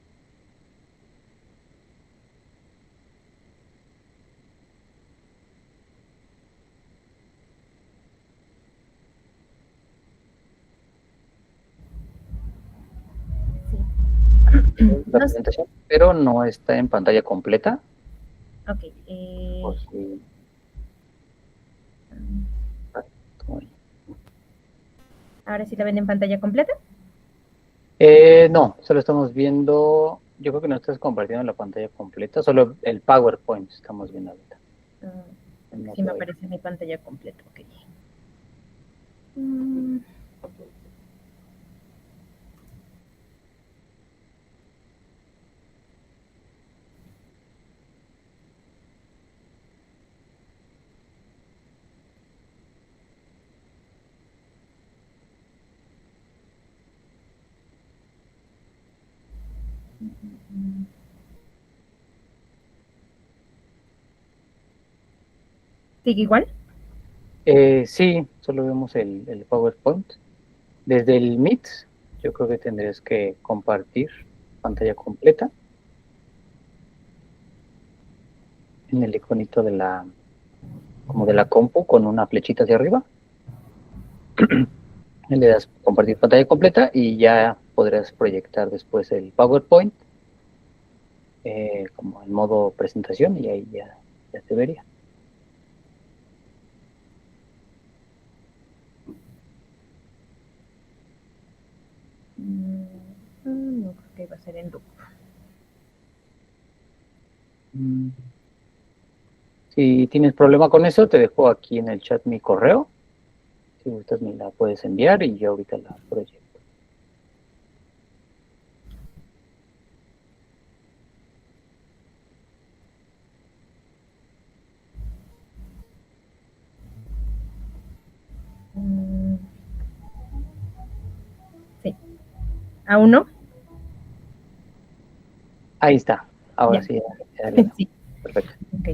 La presentación, pero no está en pantalla completa. Ok. Sí. ¿Ahora sí la ven en pantalla completa? No, solo estamos viendo Yo creo que no estás compartiendo la pantalla completa, solo el PowerPoint estamos viendo ahorita. No Sí, me se ve. aparece mi pantalla completa, ok. ¿Sigue igual? Sí, solo vemos el PowerPoint. Desde el Meet, yo creo que tendrías que compartir pantalla completa en el iconito de como de la compu con una flechita hacia arriba. Le das compartir pantalla completa y ya podrás proyectar después el PowerPoint como en modo presentación y ahí ya se vería. No, creo que va a ser en loop. Si tienes problema con eso, te dejo aquí en el chat mi correo. Si gustas, me la puedes enviar y yo ahorita la proyecto. Sí. ¿Aún no? Ahí está. Ahora Ya. sí, ya le veo. Sí. Perfecto. Ok,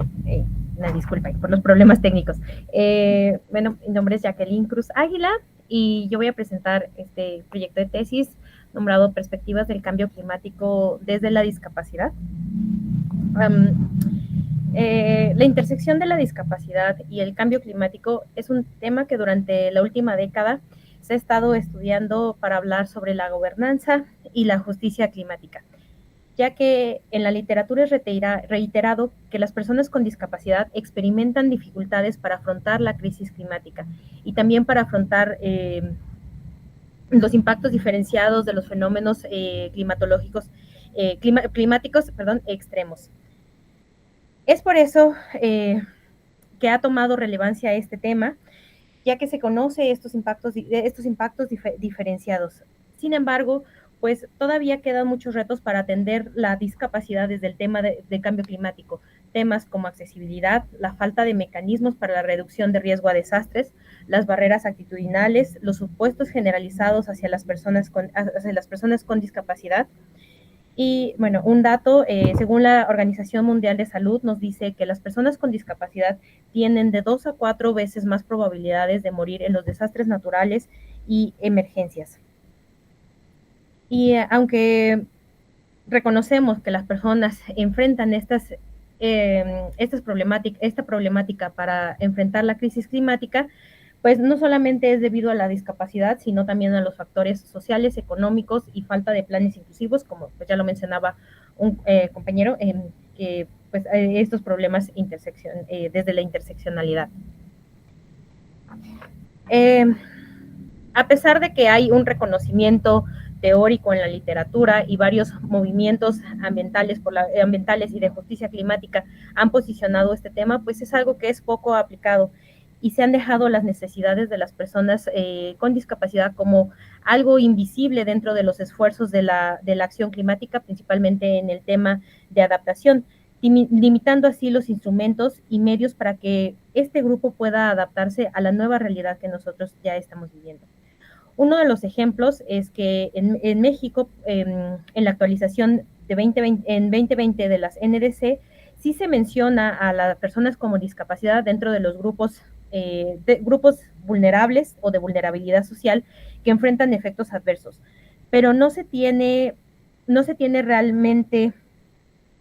una disculpa por los problemas técnicos. Bueno, mi nombre es Jacqueline Cruz Águila y yo voy a presentar este proyecto de tesis nombrado Perspectivas del Cambio Climático desde la Discapacidad. La intersección de la discapacidad y el cambio climático es un tema que durante la última década se ha estado estudiando para hablar sobre la gobernanza y la justicia climática, ya que en la literatura es reiterado que las personas con discapacidad experimentan dificultades para afrontar la crisis climática y también para afrontar los impactos diferenciados de los fenómenos climáticos extremos. Es por eso que ha tomado relevancia este tema, ya que se conoce estos impactos diferenciados. Sin embargo, pues todavía quedan muchos retos para atender la discapacidad desde el tema de cambio climático. Temas como accesibilidad, la falta de mecanismos para la reducción de riesgo a desastres, las barreras actitudinales, los supuestos generalizados hacia las personas con discapacidad. Y bueno, un dato, según la Organización Mundial de Salud, nos dice que las personas con discapacidad tienen de 2 a 4 veces más probabilidades de morir en los desastres naturales y emergencias. Y aunque reconocemos que las personas enfrentan esta problemática para enfrentar la crisis climática, pues no solamente es debido a la discapacidad, sino también a los factores sociales, económicos y falta de planes inclusivos, como pues ya lo mencionaba un compañero, que pues estos problemas desde la interseccionalidad. A pesar de que hay un reconocimiento teórico en la literatura y varios movimientos ambientales y de justicia climática han posicionado este tema, pues es algo que es poco aplicado y se han dejado las necesidades de las personas con discapacidad como algo invisible dentro de los esfuerzos de la acción climática, principalmente en el tema de adaptación, limitando así los instrumentos y medios para que este grupo pueda adaptarse a la nueva realidad que nosotros ya estamos viviendo. Uno de los ejemplos es que en México, en la actualización de 2020 de las NDC, sí se menciona a las personas con discapacidad dentro de los grupos vulnerables o de vulnerabilidad social que enfrentan efectos adversos, pero no se tiene realmente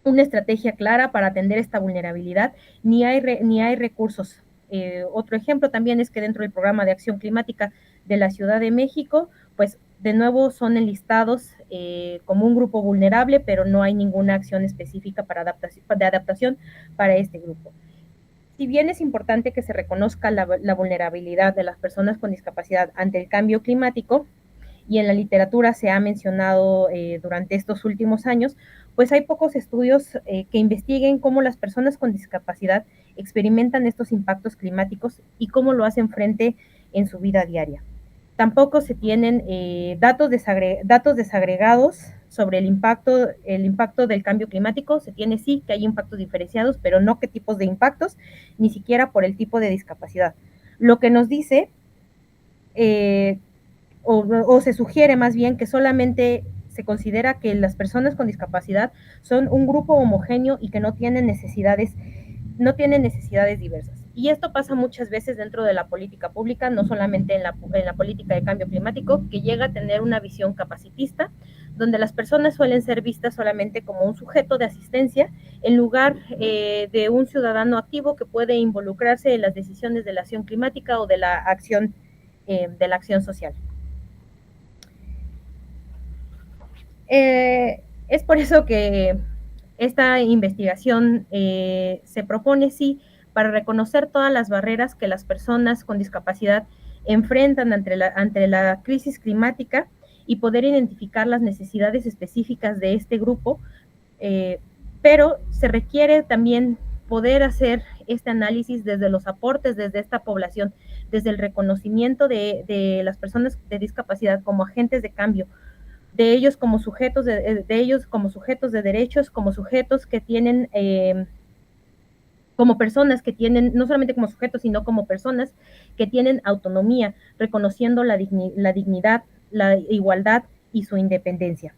una estrategia clara para atender esta vulnerabilidad, ni hay recursos. Otro ejemplo también es que dentro del programa de acción climática de la Ciudad de México, pues de nuevo son enlistados como un grupo vulnerable, pero no hay ninguna acción específica de adaptación para este grupo. Si bien es importante que se reconozca la vulnerabilidad de las personas con discapacidad ante el cambio climático, y en la literatura se ha mencionado durante estos últimos años, pues hay pocos estudios que investiguen cómo las personas con discapacidad experimentan estos impactos climáticos y cómo lo hacen frente en su vida diaria. Tampoco se tienen datos desagregados sobre el impacto del cambio climático. Se tiene sí que hay impactos diferenciados, pero no qué tipos de impactos, ni siquiera por el tipo de discapacidad. Lo que nos dice, o se sugiere más bien, que solamente se considera que las personas con discapacidad son un grupo homogéneo y que no tienen necesidades diversas. Y esto pasa muchas veces dentro de la política pública, no solamente en la política de cambio climático, que llega a tener una visión capacitista, donde las personas suelen ser vistas solamente como un sujeto de asistencia, en lugar de un ciudadano activo que puede involucrarse en las decisiones de la acción climática o de la acción social. Es por eso que esta investigación se propone, sí, para reconocer todas las barreras que las personas con discapacidad enfrentan ante la crisis climática y poder identificar las necesidades específicas de este grupo, pero se requiere también poder hacer este análisis desde los aportes, desde esta población, desde el reconocimiento de las personas de discapacidad como agentes de cambio, de ellos como sujetos de derechos, como sujetos que tienen, como personas que tienen, no solamente como sujetos, sino como personas que tienen autonomía, reconociendo la dignidad, la igualdad y su independencia.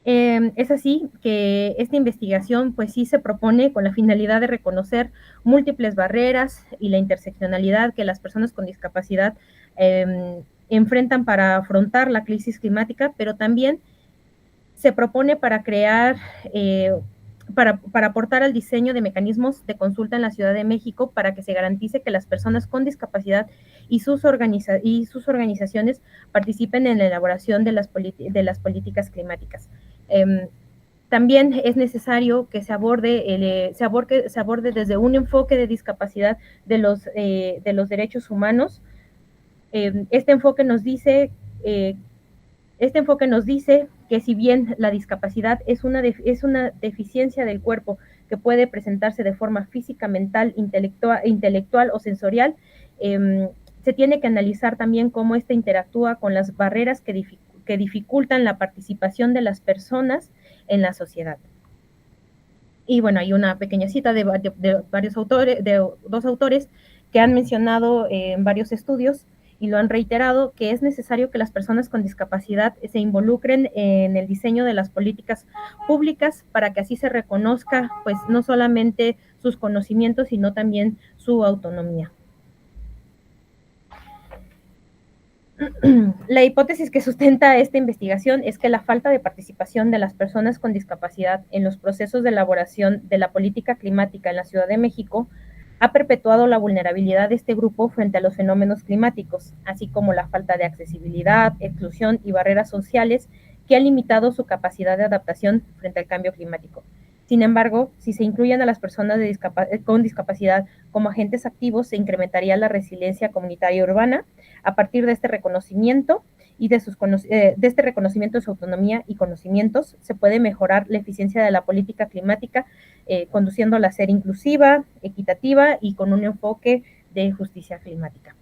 Es así que esta investigación pues sí se propone con la finalidad de reconocer múltiples barreras y la interseccionalidad que las personas con discapacidad enfrentan para afrontar la crisis climática, pero también se propone para crear, para aportar al diseño de mecanismos de consulta en la Ciudad de México para que se garantice que las personas con discapacidad y sus organizaciones participen en la elaboración de las políticas climáticas. También es necesario que se aborde desde un enfoque de discapacidad de los derechos humanos. Este enfoque nos dice que si bien la discapacidad es una deficiencia del cuerpo que puede presentarse de forma física, mental, intelectual o sensorial, se tiene que analizar también cómo ésta interactúa con las barreras que dificultan la participación de las personas en la sociedad. Y bueno, hay una pequeña cita de varios autores, de dos autores que han mencionado en varios estudios y lo han reiterado, que es necesario que las personas con discapacidad se involucren en el diseño de las políticas públicas para que así se reconozca, pues, no solamente sus conocimientos, sino también su autonomía. La hipótesis que sustenta esta investigación es que la falta de participación de las personas con discapacidad en los procesos de elaboración de la política climática en la Ciudad de México ha perpetuado la vulnerabilidad de este grupo frente a los fenómenos climáticos, así como la falta de accesibilidad, exclusión y barreras sociales que han limitado su capacidad de adaptación frente al cambio climático. Sin embargo, si se incluyen a las personas con discapacidad como agentes activos, se incrementaría la resiliencia comunitaria urbana a partir de este reconocimiento y de este reconocimiento de su autonomía y conocimientos. Se puede mejorar la eficiencia de la política climática, conduciéndola a ser inclusiva, equitativa y con un enfoque de justicia climática.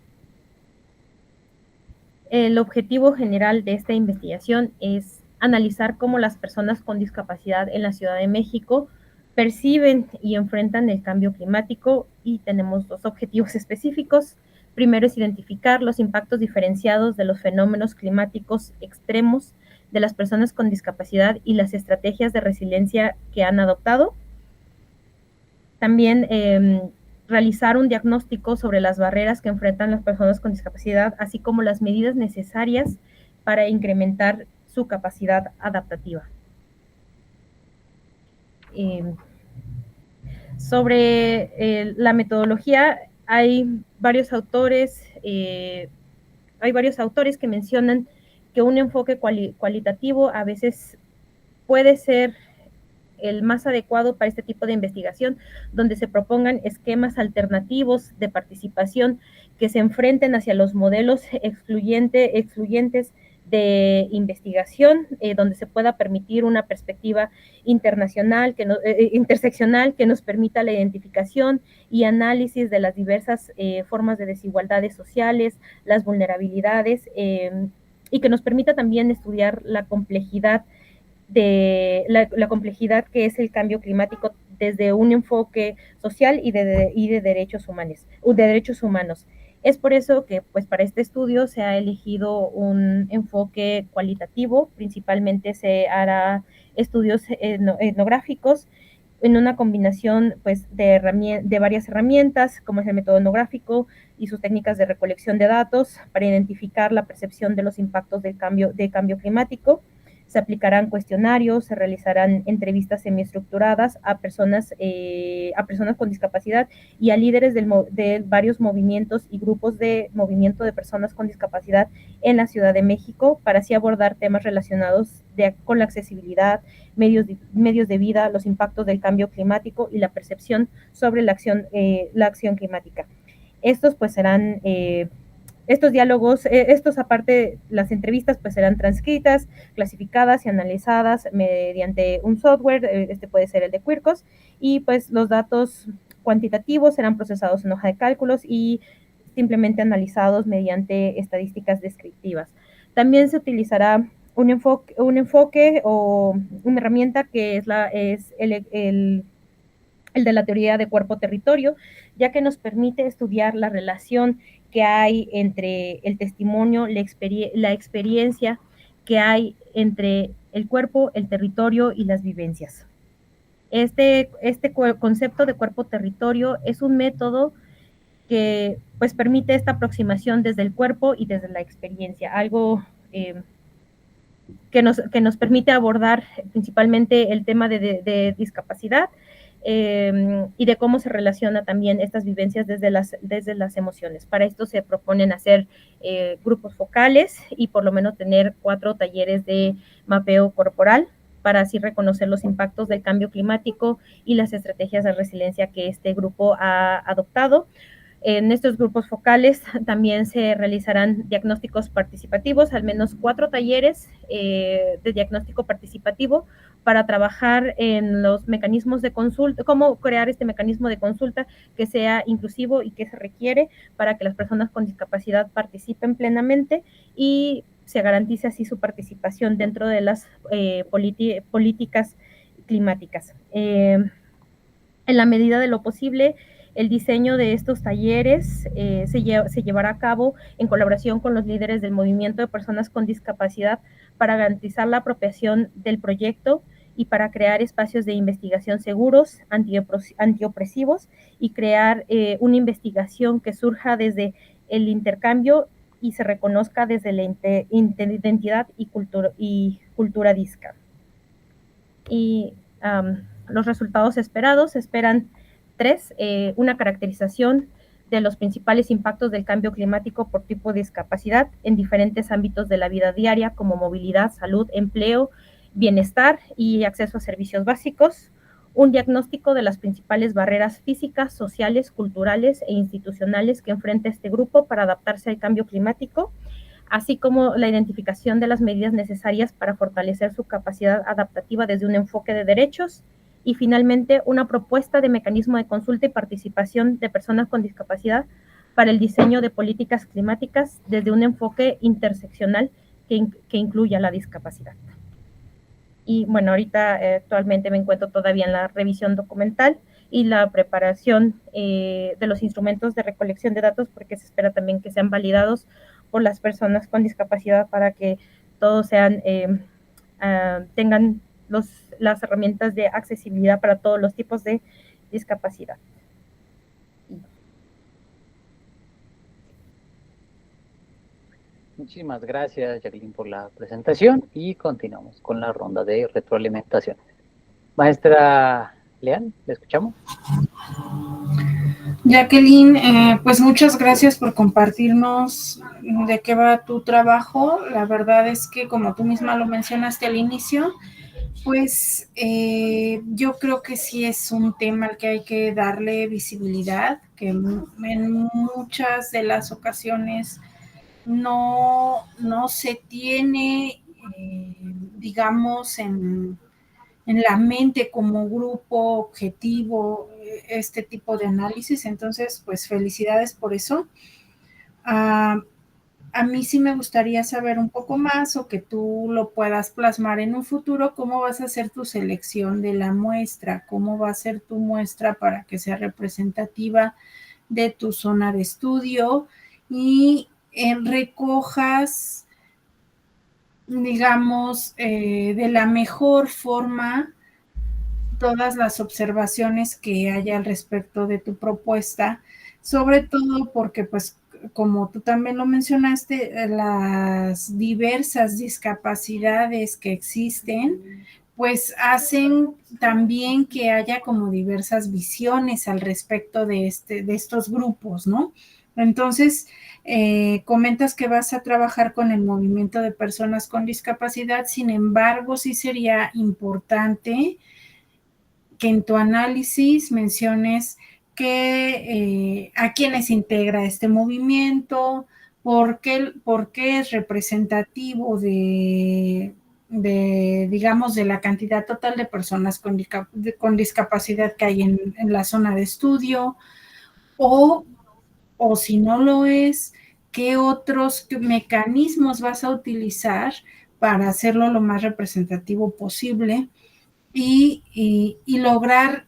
El objetivo general de esta investigación es analizar cómo las personas con discapacidad en la Ciudad de México perciben y enfrentan el cambio climático, y tenemos dos objetivos específicos. Primero es identificar los impactos diferenciados de los fenómenos climáticos extremos de las personas con discapacidad y las estrategias de resiliencia que han adoptado. También realizar un diagnóstico sobre las barreras que enfrentan las personas con discapacidad, así como las medidas necesarias para incrementar su capacidad adaptativa. Sobre la metodología, hay varios autores que mencionan que un enfoque cualitativo a veces puede ser el más adecuado para este tipo de investigación, donde se propongan esquemas alternativos de participación que se enfrenten hacia los modelos excluyentes de investigación, donde se pueda permitir una perspectiva internacional, interseccional, que nos permita la identificación y análisis de las diversas formas de desigualdades sociales, las vulnerabilidades, y que nos permita también estudiar la complejidad la complejidad que es el cambio climático desde un enfoque social y de derechos humanos. Es por eso que, pues, para este estudio se ha elegido un enfoque cualitativo. Principalmente se hará estudios etnográficos en una combinación, pues, de varias herramientas, como es el método etnográfico y sus técnicas de recolección de datos para identificar la percepción de los impactos del cambio climático. Se aplicarán cuestionarios, se realizarán entrevistas semiestructuradas a personas con discapacidad y a líderes de varios movimientos y grupos de movimiento de personas con discapacidad en la Ciudad de México, para así abordar temas relacionados con la accesibilidad, medios de vida, los impactos del cambio climático y la percepción sobre la acción climática. Estos, pues, serán... estos diálogos, aparte, las entrevistas, pues, serán transcritas, clasificadas y analizadas mediante un software, este puede ser el de Quirkos, y pues los datos cuantitativos serán procesados en hoja de cálculos y simplemente analizados mediante estadísticas descriptivas. También se utilizará un enfoque o una herramienta que es el de la teoría de cuerpo-territorio, ya que nos permite estudiar la relación que hay entre el testimonio, la experiencia que hay entre el cuerpo, el territorio y las vivencias. Este concepto de cuerpo-territorio es un método que, pues, permite esta aproximación desde el cuerpo y desde la experiencia, algo que nos permite abordar principalmente el tema de discapacidad, y de cómo se relaciona también estas vivencias desde las emociones. Para esto se proponen hacer grupos focales y por lo menos tener 4 talleres de mapeo corporal, para así reconocer los impactos del cambio climático y las estrategias de resiliencia que este grupo ha adoptado. En estos grupos focales también se realizarán diagnósticos participativos, al menos 4 talleres de diagnóstico participativo, para trabajar en los mecanismos de consulta, cómo crear este mecanismo de consulta que sea inclusivo y que se requiere para que las personas con discapacidad participen plenamente y se garantice así su participación dentro de las políticas climáticas. En la medida de lo posible, el diseño de estos talleres se llevará a cabo en colaboración con los líderes del movimiento de personas con discapacidad, para garantizar la apropiación del proyecto y para crear espacios de investigación seguros, antiopresivos, y crear una investigación que surja desde el intercambio y se reconozca desde la identidad y cultura disca. Y los resultados esperados esperan 3, una caracterización de los principales impactos del cambio climático por tipo de discapacidad en diferentes ámbitos de la vida diaria, como movilidad, salud, empleo, bienestar y acceso a servicios básicos. Un diagnóstico de las principales barreras físicas, sociales, culturales e institucionales que enfrenta este grupo para adaptarse al cambio climático, así como la identificación de las medidas necesarias para fortalecer su capacidad adaptativa desde un enfoque de derechos. Y finalmente, una propuesta de mecanismo de consulta y participación de personas con discapacidad para el diseño de políticas climáticas desde un enfoque interseccional que incluya la discapacidad. Y bueno, ahorita actualmente me encuentro todavía en la revisión documental y la preparación de los instrumentos de recolección de datos, porque se espera también que sean validados por las personas con discapacidad para que todos tengan las herramientas de accesibilidad para todos los tipos de discapacidad. Muchísimas gracias, Jacqueline, por la presentación, y continuamos con la ronda de retroalimentación. Maestra Leán, ¿le escuchamos? Jacqueline, pues muchas gracias por compartirnos de qué va tu trabajo. La verdad es que, como tú misma lo mencionaste al inicio, Pues yo creo que sí es un tema al que hay que darle visibilidad, que en muchas de las ocasiones no se tiene, digamos, en la mente como grupo objetivo este tipo de análisis. Entonces, pues felicidades por eso. A mí sí me gustaría saber un poco más o que tú lo puedas plasmar en un futuro, cómo vas a hacer tu selección de la muestra, cómo va a ser tu muestra para que sea representativa de tu zona de estudio y recojas, digamos, de la mejor forma todas las observaciones que haya al respecto de tu propuesta, sobre todo porque, pues, como tú también lo mencionaste, las diversas discapacidades que existen, pues hacen también que haya como diversas visiones al respecto de estos grupos, ¿no? Entonces, comentas que vas a trabajar con el movimiento de personas con discapacidad, sin embargo, sí sería importante que en tu análisis menciones a quiénes integra este movimiento, por qué es representativo digamos, de la cantidad total de personas con discapacidad que hay en la zona de estudio, o si no lo es, qué otros mecanismos vas a utilizar para hacerlo lo más representativo posible y lograr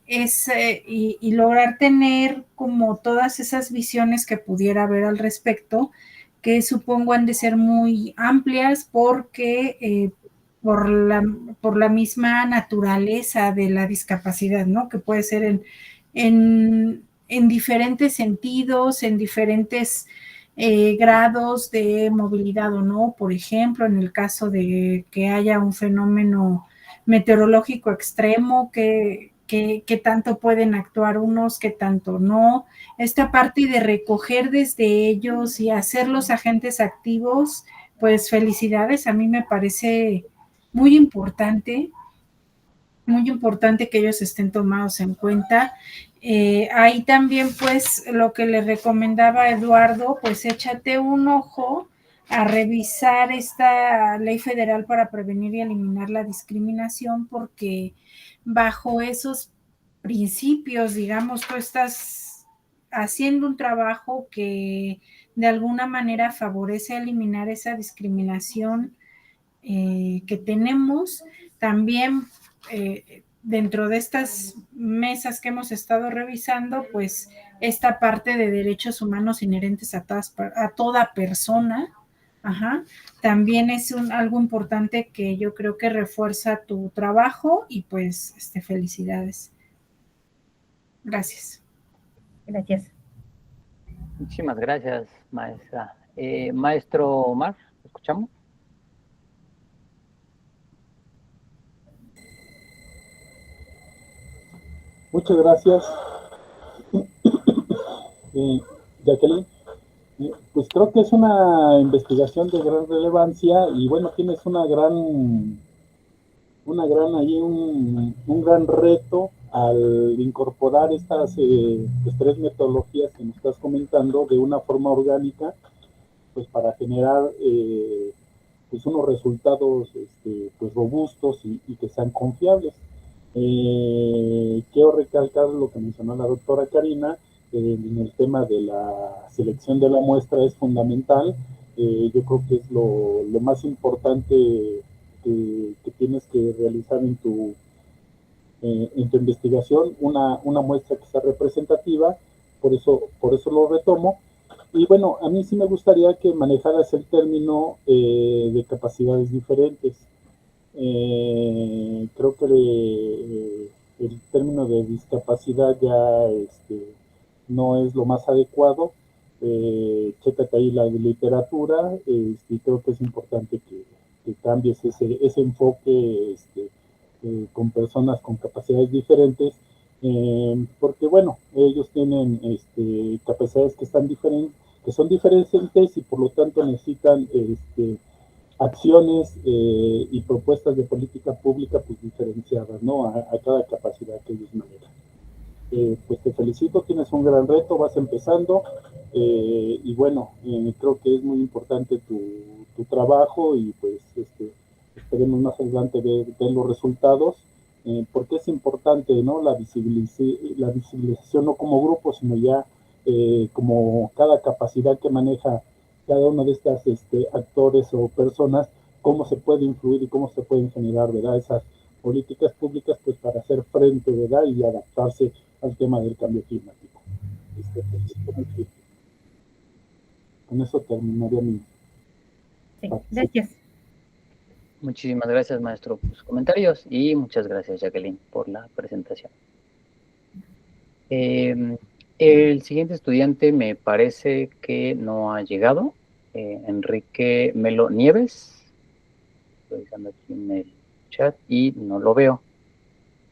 lograr tener como todas esas visiones que pudiera haber al respecto, que supongo han de ser muy amplias porque por la misma naturaleza de la discapacidad, ¿no? Que puede ser en diferentes sentidos, en diferentes grados de movilidad o no. Por ejemplo, en el caso de que haya un fenómeno meteorológico extremo, que tanto pueden actuar unos, que tanto no. Esta parte de recoger desde ellos y hacerlos agentes activos, pues felicidades, a mí me parece muy importante que ellos estén tomados en cuenta. Ahí también, pues, lo que le recomendaba a Eduardo, pues échate un ojo a revisar esta ley federal para prevenir y eliminar la discriminación, porque bajo esos principios, digamos, tú estás haciendo un trabajo que de alguna manera favorece eliminar esa discriminación que tenemos. También dentro de estas mesas que hemos estado revisando, pues esta parte de derechos humanos inherentes a toda persona, también es algo importante que yo creo que refuerza tu trabajo y pues felicidades. Gracias. Gracias. Muchísimas gracias, maestra. Maestro Omar, ¿escuchamos? Muchas gracias, Jacqueline. Pues creo que es una investigación de gran relevancia y bueno, tienes un gran reto al incorporar estas pues, 3 metodologías que nos estás comentando de una forma orgánica, pues para generar pues unos resultados pues robustos y que sean confiables. Quiero recalcar lo que mencionó la doctora Karina en el tema de la selección de la muestra. Es fundamental. Yo creo que es lo más importante que tienes que realizar en tu investigación, una muestra que sea representativa. Por eso lo retomo. Y bueno, a mí sí me gustaría que manejaras el término de capacidades diferentes. Creo que el término de discapacidad ya no es lo más adecuado. Chécate ahí la literatura, y creo que es importante que cambies ese enfoque con personas con capacidades diferentes, porque bueno, ellos tienen capacidades que son diferentes y por lo tanto necesitan acciones y propuestas de política pública pues diferenciadas, ¿no? A cada capacidad que ellos manejan. Pues te felicito, tienes un gran reto, vas empezando y bueno, creo que es muy importante tu trabajo y pues esperemos más adelante ver los resultados, porque es importante, ¿no? La visibilización no como grupo, sino ya como cada capacidad que maneja cada uno de estas actores o personas, cómo se puede influir y cómo se pueden generar, ¿verdad? Esas políticas públicas pues para hacer frente, ¿verdad? Y adaptarse al tema del cambio climático. Con eso terminaría mi Sí, gracias. Muchísimas gracias, maestro, por sus comentarios y muchas gracias, Jacqueline, por la presentación. El siguiente estudiante me parece que no ha llegado. Enrique Melo Nieves. Estoy revisando aquí en el chat y no lo veo.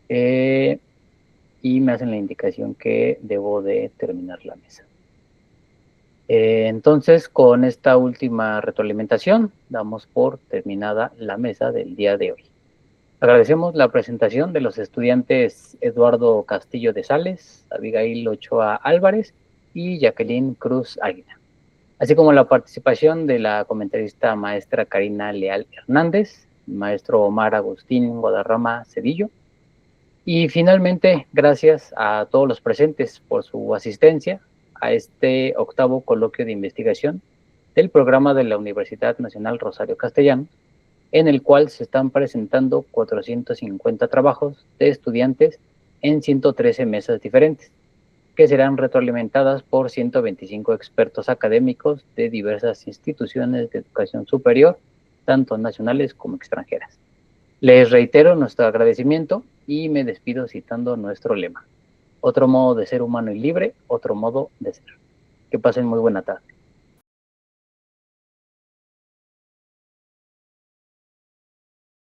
Y me hacen la indicación que debo de terminar la mesa. Entonces, con esta última retroalimentación, damos por terminada la mesa del día de hoy. Agradecemos la presentación de los estudiantes Eduardo Castillo de Sales, Abigail Ochoa Álvarez y Jacqueline Cruz Águila, así como la participación de la comentarista maestra Karina Leal Hernández, maestro Omar Agustín Guadarrama Cedillo, y finalmente, gracias a todos los presentes por su asistencia a este octavo coloquio de investigación del programa de la Universidad Nacional Rosario Castellanos, en el cual se están presentando 450 trabajos de estudiantes en 113 mesas diferentes, que serán retroalimentadas por 125 expertos académicos de diversas instituciones de educación superior, tanto nacionales como extranjeras. Les reitero nuestro agradecimiento y me despido citando nuestro lema: otro modo de ser humano y libre, otro modo de ser. Que pasen muy buena tarde.